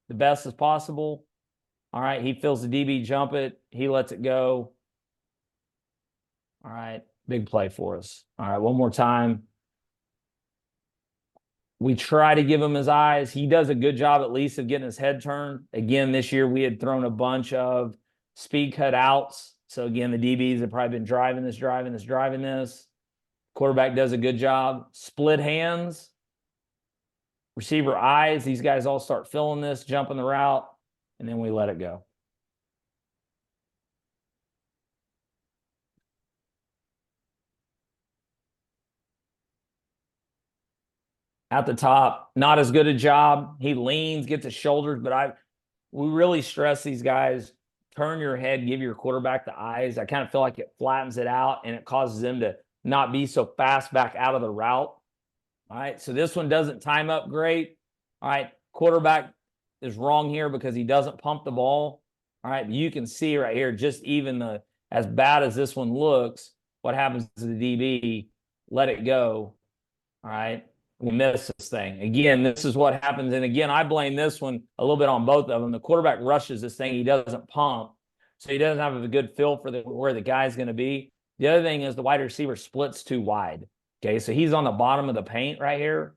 the best as possible. All right. He feels the DB jump it. He lets it go. All right. Big play for us. All right. One more time. We try to give him his eyes. He does a good job at least of getting his head turned. Again, this year we had thrown a bunch of speed cut outs. So again, the DBs have probably been driving this. Quarterback does a good job. Split hands. Receiver eyes. These guys all start filling this, jumping the route, and then we let it go. At the top, not as good a job. He leans, gets his shoulders, but we really stress these guys. Turn your head, give your quarterback the eyes. I kind of feel like it flattens it out and it causes them to not be so fast back out of the route. All right, so this one doesn't time up great. All right, quarterback is wrong here because he doesn't pump the ball. All right, you can see right here, just even as bad as this one looks, what happens to the DB, let it go. All right, we miss this thing. Again, this is what happens. And again, I blame this one a little bit on both of them. The quarterback rushes this thing. He doesn't pump. So he doesn't have a good feel for where the guy's going to be. The other thing is the wide receiver splits too wide. Okay, so he's on the bottom of the paint right here.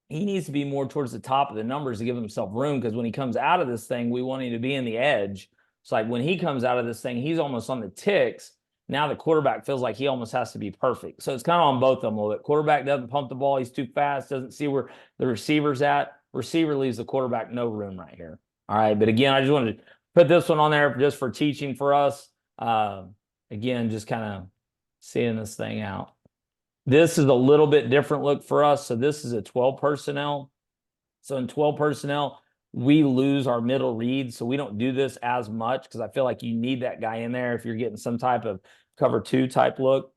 He needs to be more towards the top of the numbers to give himself room because when he comes out of this thing, we want him to be in the edge. It's like when he comes out of this thing, he's almost on the ticks. Now the quarterback feels like he almost has to be perfect. So it's kind of on both of them a little bit. Quarterback doesn't pump the ball. He's too fast, doesn't see where the receiver's at. Receiver leaves the quarterback no room right here. All right, but again, I just wanted to put this one on there just for teaching for us. Again, just kind of seeing this thing out. This is a little bit different look for us. So this is a 12 personnel. So in 12 personnel, we lose our middle read. So we don't do this as much because I feel like you need that guy in there if you're getting some type of cover 2 type look.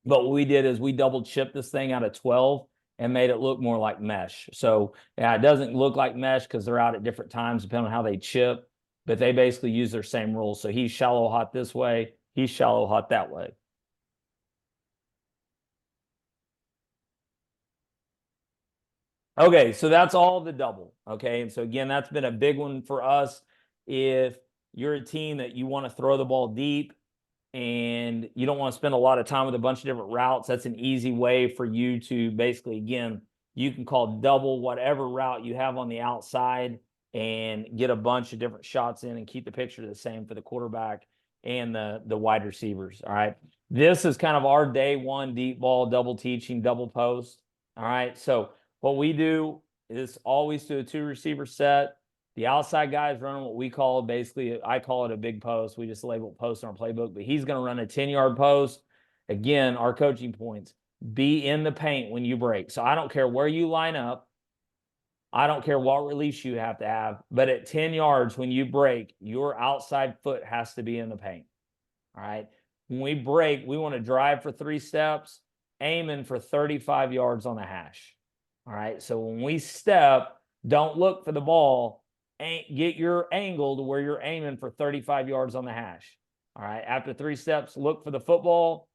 But what we did is we double chipped this thing out of 12 and made it look more like mesh. So yeah, it doesn't look like mesh because they're out at different times depending on how they chip, but they basically use their same rules. So he's shallow hot this way, he's shallow hot that way. Okay, so that's all the double. Okay, and so again, that's been a big one for us. If you're a team that you want to throw the ball deep and you don't want to spend a lot of time with a bunch of different routes, that's an easy way for you to basically, again, you can call double whatever route you have on the outside and get a bunch of different shots in and keep the picture the same for the quarterback and the wide receivers. All right, this is kind of our day one deep ball, double teaching, double post. All right, so what we do is always do a 2 receiver set. The outside guy is running what we call basically, I call it a big post. We just label post in our playbook, but he's going to run a 10-yard post. Again, our coaching points, be in the paint when you break. So I don't care where you line up. I don't care what release you have to have, but at 10 yards when you break, your outside foot has to be in the paint. All right. When we break, we want to drive for 3 steps, aiming for 35 yards on the hash. All right, so when we step, don't look for the ball. Get your angle to where you're aiming for 35 yards on the hash. All right, after 3 steps, look for the football.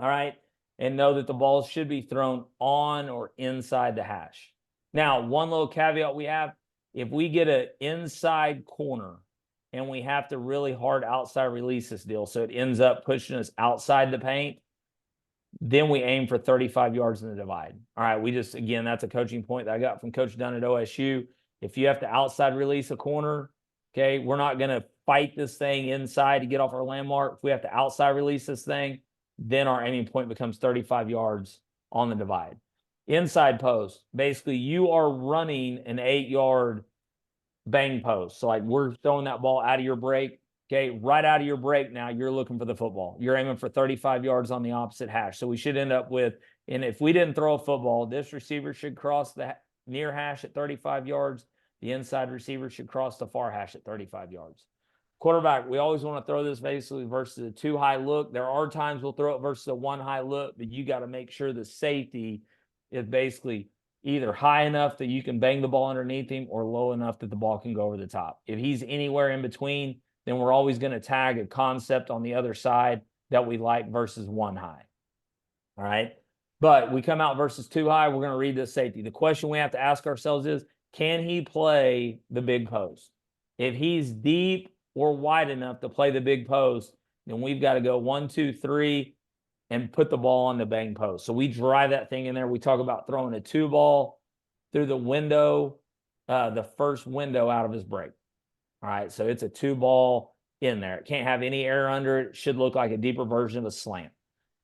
All right, and know that the ball should be thrown on or inside the hash. Now, one little caveat we have, if we get an inside corner and we have to really hard outside release this deal, so it ends up pushing us outside the paint, then we aim for 35 yards in the divide. All right, we just, again, that's a coaching point that I got from Coach Dunn at OSU. If you have to outside release a corner, okay, we're not going to fight this thing inside to get off our landmark, if we have to outside release this thing, then our aiming point becomes 35 yards on the divide. Inside post, basically you are running an 8-yard bang post. So like we're throwing that ball out of your break. Okay, right out of your break now, you're looking for the football. You're aiming for 35 yards on the opposite hash. So we should end up with, and if we didn't throw a football, this receiver should cross the near hash at 35 yards. The inside receiver should cross the far hash at 35 yards. Quarterback, we always want to throw this basically versus a 2-high look. There are times we'll throw it versus a 1-high look, but you got to make sure the safety is basically either high enough that you can bang the ball underneath him or low enough that the ball can go over the top. If he's anywhere in between, then we're always going to tag a concept on the other side that we like versus 1-high. All right. But we come out versus 2-high, we're going to read this safety. The question we have to ask ourselves is, can he play the big post? If he's deep or wide enough to play the big post, then we've got to go 1, 2, 3 and put the ball on the bang post. So we drive that thing in there. We talk about throwing a 2-ball through the window, the first window out of his break. All right, so it's a 2-ball in there. It can't have any air under it. It should look like a deeper version of a slant.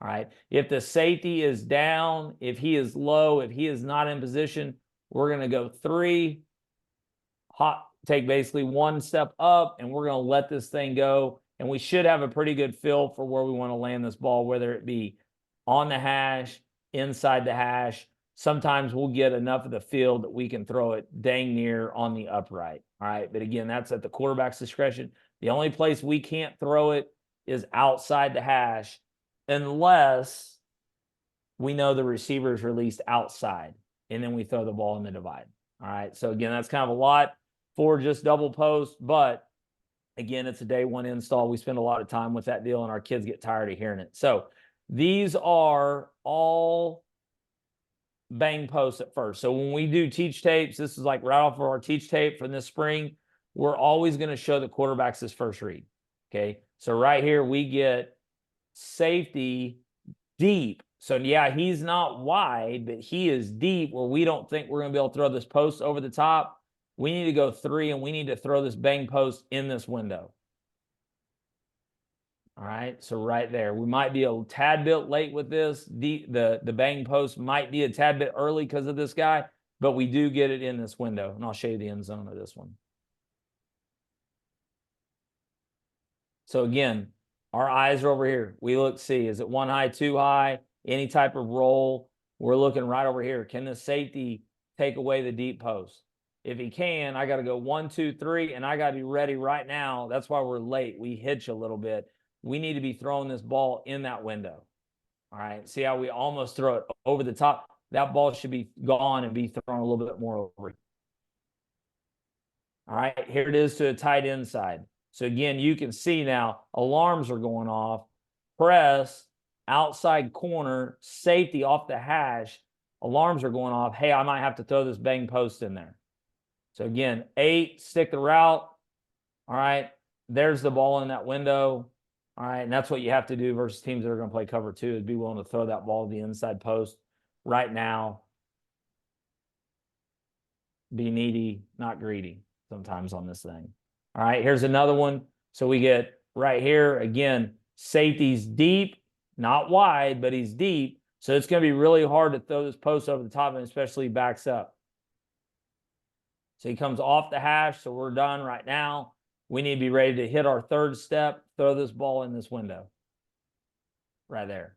All right, if the safety is down, if he is low, if he is not in position, we're going to go 3, take basically 1 step up, and we're going to let this thing go. And we should have a pretty good feel for where we want to land this ball, whether it be on the hash, inside the hash. Sometimes we'll get enough of the field that we can throw it dang near on the upright. All right. But again, that's at the quarterback's discretion. The only place we can't throw it is outside the hash unless we know the receiver is released outside and then we throw the ball in the divide. All right. So again, that's kind of a lot for just double post, but again, it's a day 1 install. We spend a lot of time with that deal and our kids get tired of hearing it. So these are all bang posts at first. So when we do teach tapes, this is like right off of our teach tape from this spring, we're always going to show the quarterbacks this first read. Okay. So right here, we get safety deep. So yeah, he's not wide, but he is deep where we don't think we're going to be able to throw this post over the top. We need to go 3 and we need to throw this bang post in this window. All right, so right there, we might be a tad bit late with this. The bang post might be a tad bit early because of this guy, but we do get it in this window, and I'll show you the end zone of this one. So again, our eyes are over here. We look, see, is it 1-high, 2-high, any type of roll? We're looking right over here. Can the safety take away the deep post? If he can, I got to go 1, 2, 3, and I got to be ready right now. That's why we're late. We hitch a little bit. We need to be throwing this ball in that window. All right. See how we almost throw it over the top? That ball should be gone and be thrown a little bit more over. All right. Here it is to a tight inside. So again, you can see now alarms are going off. Press, outside corner, safety off the hash. Alarms are going off. Hey, I might have to throw this bang post in there. So again, 8, stick the route. All right. There's the ball in that window. All right, and that's what you have to do versus teams that are going to play cover 2 is be willing to throw that ball to the inside post right now. Be needy, not greedy sometimes on this thing. All right, here's another one. So we get right here, again, safety's deep, not wide, but he's deep. So it's going to be really hard to throw this post over the top, and especially backs up. So he comes off the hash, so we're done right now. We need to be ready to hit our 3rd step, throw this ball in this window. Right there.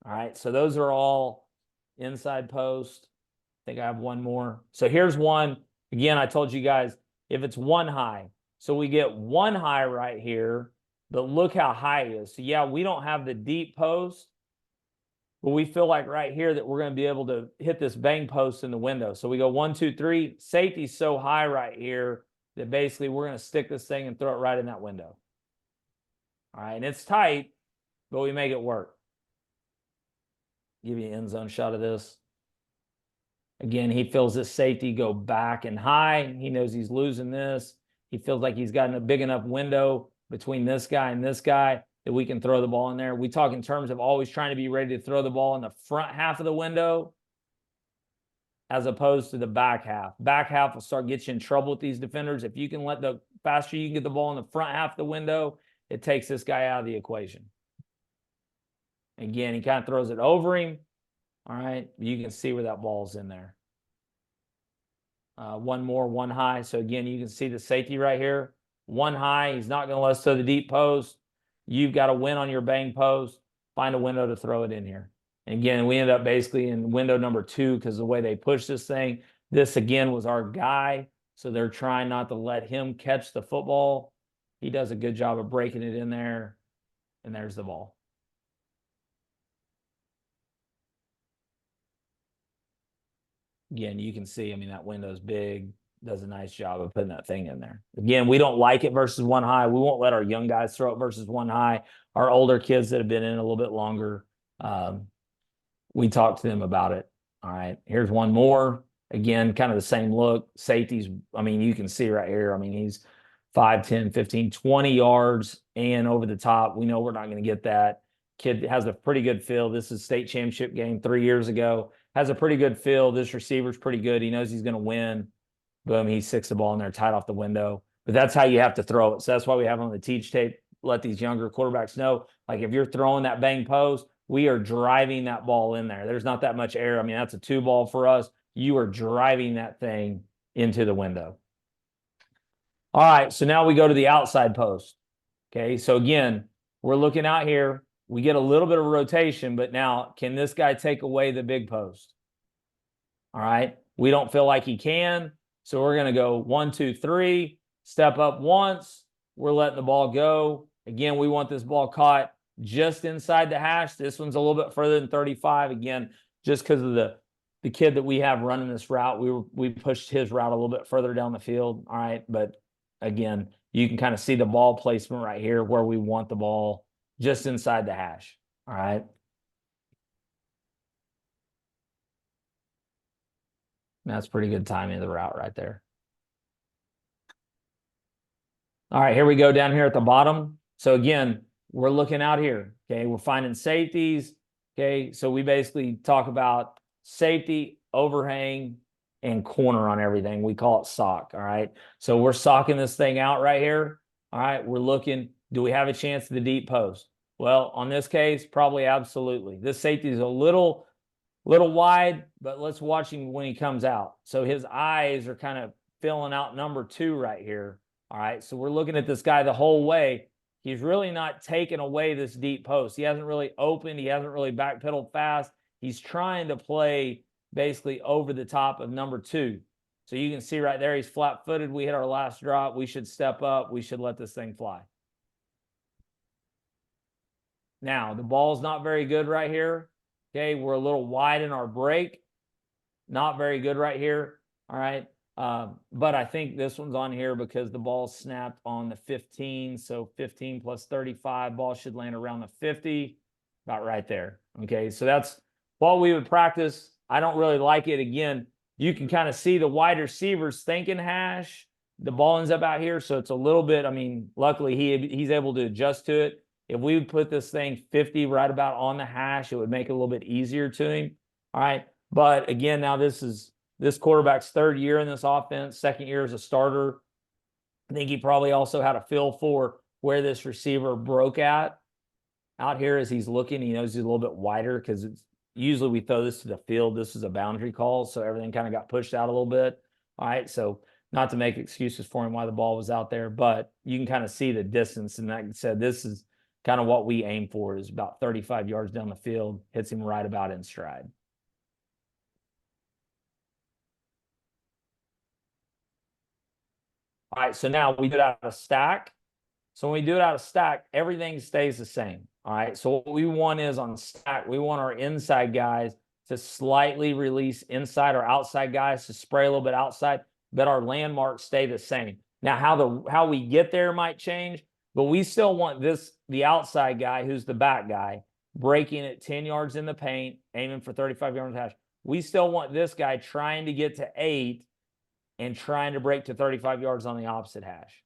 All right, so those are all inside post. I think I have one more. So here's one. Again, I told you guys, if it's 1-high. So we get 1-high right here, but look how high it is. So yeah, we don't have the deep post, but we feel like right here that we're going to be able to hit this bang post in the window. So we go 1, 2, 3. Safety's so high right here that basically we're going to stick this thing and throw it right in that window. All right, and it's tight, but we make it work. Give you an end zone shot of this. Again, he feels this safety go back and high. He knows he's losing this. He feels like he's got a big enough window between this guy and this guy that we can throw the ball in there. We talk in terms of always trying to be ready to throw the ball in the front half of the window. as opposed to the back half. Back half will start getting you in trouble with these defenders. If you can let the faster you can get the ball in the front half of the window, it takes this guy out of the equation. Again, he kind of throws it over him. All right, you can see where that ball's in there. One more, one high. So again, you can see the safety right here. One high, he's not going to let us to the deep post. You've got to win on your bang post. Find a window to throw it in here. And again, we ended up basically in window number 2 because the way they pushed this thing. This, again, was our guy. So they're trying not to let him catch the football. He does a good job of breaking it in there. And there's the ball. Again, you can see, I mean, that window's big. Does a nice job of putting that thing in there. Again, we don't like it versus one high. We won't let our young guys throw it versus one high. Our older kids that have been in a little bit longer, we talk to them about it. All right, here's one more. Again, kind of the same look. Safeties, I mean, you can see right here. I mean, he's 5, 10, 15, 20 yards and over the top. We know we're not going to get that. Kid has a pretty good feel. This is state championship game 3 years ago. Has a pretty good feel. This receiver's pretty good. He knows he's going to win. Boom, he sticks the ball in there tight off the window. But that's how you have to throw it. So that's why we have on the teach tape, let these younger quarterbacks know, like if you're throwing that bang post, we are driving that ball in there. There's not that much air. I mean, that's a 2 ball for us. You are driving that thing into the window. All right, so now we go to the outside post. Okay, so again, we're looking out here. We get a little bit of rotation, but now can this guy take away the big post? All right, we don't feel like he can. So we're going to go 1, 2, 3, step up once. We're letting the ball go. Again, we want this ball caught just inside the hash. This one's a little bit further than 35. Again, just because of the kid that we have running this route, we pushed his route a little bit further down the field. All right, but again, you can kind of see the ball placement right here where we want the ball just inside the hash. All right. That's pretty good timing of the route right there. All right, here we go down here at the bottom. So again, we're looking out here. Okay, we're finding safeties. Okay, so we basically talk about safety, overhang, and corner on everything. We call it sock. All right, so we're socking this thing out right here. All right, we're looking, do we have a chance at the deep post? Well, on this case, probably absolutely. This safety is a little wide, but let's watch him when he comes out. So his eyes are kind of filling out number 2 right here. All right, so we're looking at this guy the whole way. He's really not taking away this deep post. He hasn't really opened. He hasn't really backpedaled fast. He's trying to play basically over the top of number 2. So you can see right there, he's flat-footed. We hit our last drop. We should step up. We should let this thing fly. Now, the ball's not very good right here. Okay, we're a little wide in our break. Not very good right here. All right. But I think this one's on here because the ball snapped on the 15. So 15 plus 35, ball should land around the 50, about right there. Okay, so that's what we would practice. I don't really like it. Again, you can kind of see the wide receivers thinking hash. The ball ends up out here, so it's a little bit, I mean, luckily he's able to adjust to it. If we would put this thing 50 right about on the hash, it would make it a little bit easier to him. All right. But again, now this quarterback's 3rd year in this offense, 2nd year as a starter. I think he probably also had a feel for where this receiver broke at. Out here as he's looking, he knows he's a little bit wider because it's usually we throw this to the field. This is a boundary call, so everything kind of got pushed out a little bit. All right, so not to make excuses for him why the ball was out there, but you can kind of see the distance. And like I said, this is kind of what we aim for, is about 35 yards down the field, hits him right about in stride. All right, so now we do it out of stack. So when we do it out of stack, everything stays the same. All right, so what we want is on stack, we want our inside guys to slightly release inside or outside guys to spray a little bit outside, but our landmarks stay the same. Now, how we get there might change, but we still want the outside guy, who's the back guy, breaking at 10 yards in the paint, aiming for 35 yards hash. We still want this guy trying to get to 8 and trying to break to 35 yards on the opposite hash.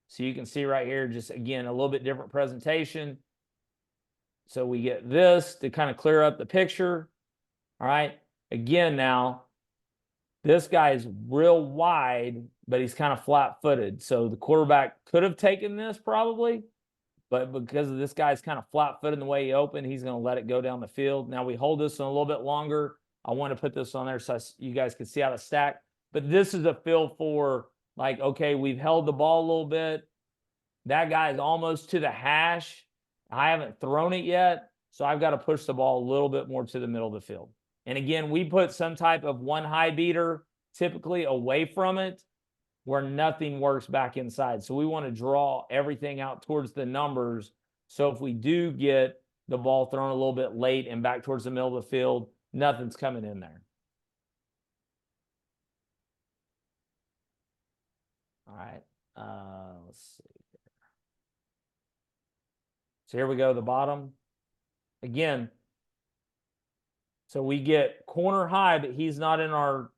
So you can see right here, just again, a little bit different presentation. So we get this to kind of clear up the picture. All right. Again, now This guy is real wide, but he's kind of flat-footed. So the quarterback could have taken this probably, but because of this guy's kind of flat-footed in the way he opened, he's going to let it go down the field. Now we hold this one a little bit longer. I want to put this on there so you guys can see how to stack. But this is a feel for, like, okay, we've held the ball a little bit. That guy is almost to the hash. I haven't thrown it yet, so I've got to push the ball a little bit more to the middle of the field. And again, we put some type of one high beater typically away from it where nothing works back inside. So we want to draw everything out towards the numbers. So if we do get the ball thrown a little bit late and back towards the middle of the field, nothing's coming in there. All right. Let's see. So here we go, the bottom. Again, so we get corner high, but he's not in our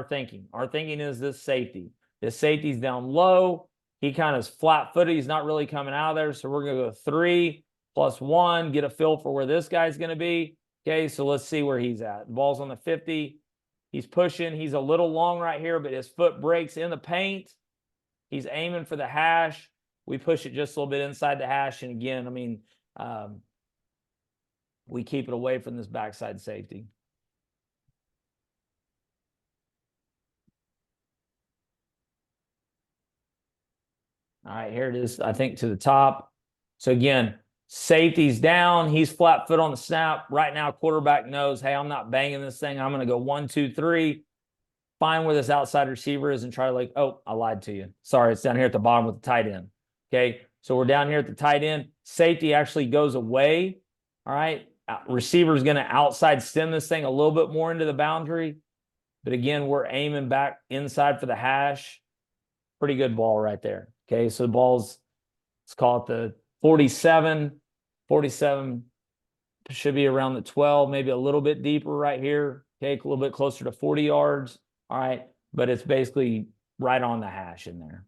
thinking. Our thinking is this safety. This safety's down low. He kind of is flat-footed. He's not really coming out of there. So we're going to go 3 + 1, get a feel for where this guy's going to be. Okay, so let's see where he's at. The ball's on the 50. He's pushing. He's a little long right here, but his foot breaks in the paint. He's aiming for the hash. We push it just a little bit inside the hash. And again, I mean, we keep it away from this backside safety. All right, here it is, I think, to the top. So again, safety's down. He's flat foot on the snap. Right now, quarterback knows, hey, I'm not banging this thing. I'm going to go 1, 2, 3. Find where this outside receiver is and try to, like, oh, I lied to you. Sorry, it's down here at the bottom with the tight end. Okay, so we're down here at the tight end. Safety actually goes away. All right, receiver is going to outside stem this thing a little bit more into the boundary. But again, we're aiming back inside for the hash. Pretty good ball right there. Okay, so the ball's, let's call it the 47. 47 should be around the 12, maybe a little bit deeper right here. Okay, a little bit closer to 40 yards. All right, but it's basically right on the hash in there.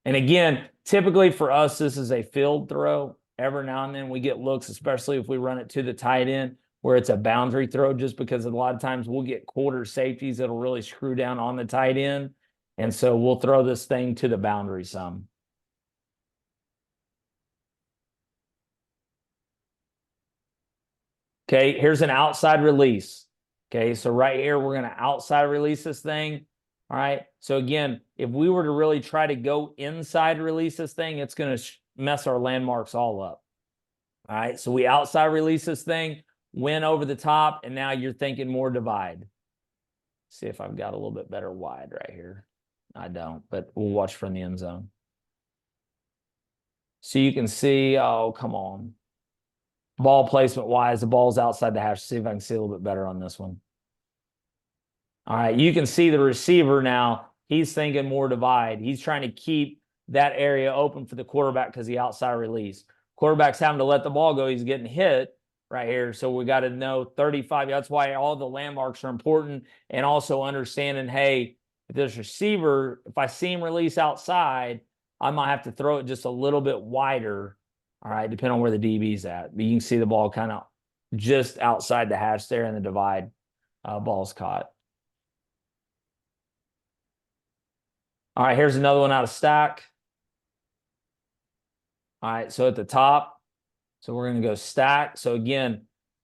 And again, typically for us, this is a field throw. Every now and then we get looks, especially if we run it to the tight end, where it's a boundary throw, just because a lot of times we'll get quarter safeties that'll really screw down on the tight end. And so we'll throw this thing to the boundary some. Okay, here's an outside release. Okay, so right here, we're going to outside release this thing. All right, so again, if we were to really try to go inside release this thing, it's going to mess our landmarks all up. All right, so we outside release this thing, win over the top, and now you're thinking more divide. See if I've got a little bit better wide right here. I don't, but we'll watch from the end zone. So you can see, oh, come on. Ball placement wise, the ball's outside the hash. See if I can see a little bit better on this one. All right, you can see the receiver now. He's thinking more divide. He's trying to keep that area open for the quarterback because he outside release. Quarterback's having to let the ball go. He's getting hit right here. So we got to know 35. That's why all the landmarks are important. And also understanding, hey, if this receiver, if I see him release outside, I might have to throw it just a little bit wider. All right, depending on where the DB's at. But you can see the ball kind of just outside the hash there, and the divide ball's caught. All right, here's another one out of stack. All right, so at the top, so we're going to go stack. So again,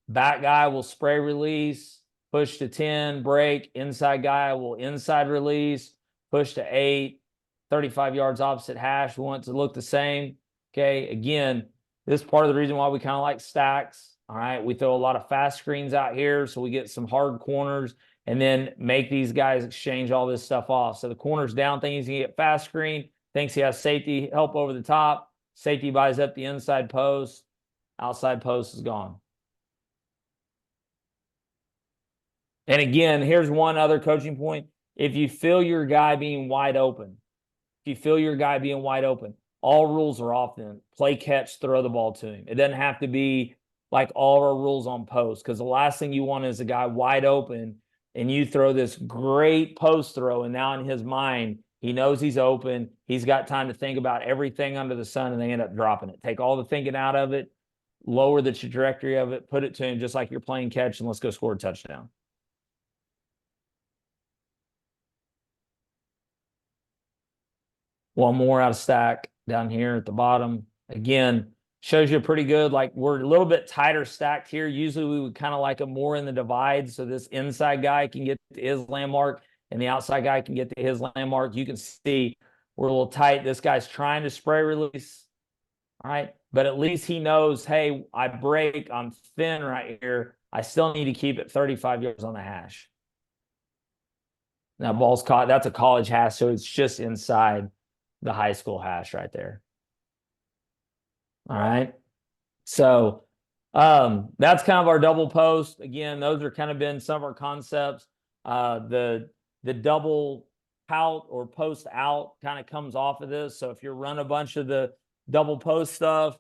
back guy will spray release, push to 10, break. Inside guy will inside release, push to 8, 35 yards opposite hash. We want it to look the same. Okay, again, this is part of the reason why we kind of like stacks. All right, we throw a lot of fast screens out here so we get some hard corners and then make these guys exchange all this stuff off. So the corner's down, thinking he's going to get fast screen, thinks he has safety help over the top. Safety buys up the inside post. Outside post is gone. And again, here's one other coaching point. If you feel your guy being wide open, all rules are off then. Play catch, throw the ball to him. It doesn't have to be like all our rules on post, because the last thing you want is a guy wide open and you throw this great post throw, and now in his mind, he knows he's open. He's got time to think about everything under the sun, and they end up dropping it. Take all the thinking out of it, lower the trajectory of it, put it to him just like you're playing catch, and let's go score a touchdown. One more out of stack down here at the bottom. Again, shows you pretty good. Like we're a little bit tighter stacked here. Usually we would kind of like them more in the divide. So this inside guy can get to his landmark and the outside guy can get to his landmark. You can see we're a little tight. This guy's trying to spray release. All right. But at least he knows, hey, I break, I'm thin right here. I still need to keep it 35 yards on the hash. Now ball's caught. That's a college hash. So it's just inside the high school hash right there. All right. So that's kind of our double post. Again, those are kind of been some of our concepts. The double pout or post out kind of comes off of this. So if you run a bunch of the double post stuff,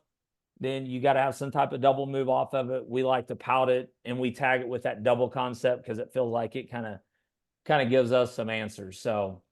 then you got to have some type of double move off of it. We like to pout it and we tag it with that double concept because it feels like it kind of gives us some answers. So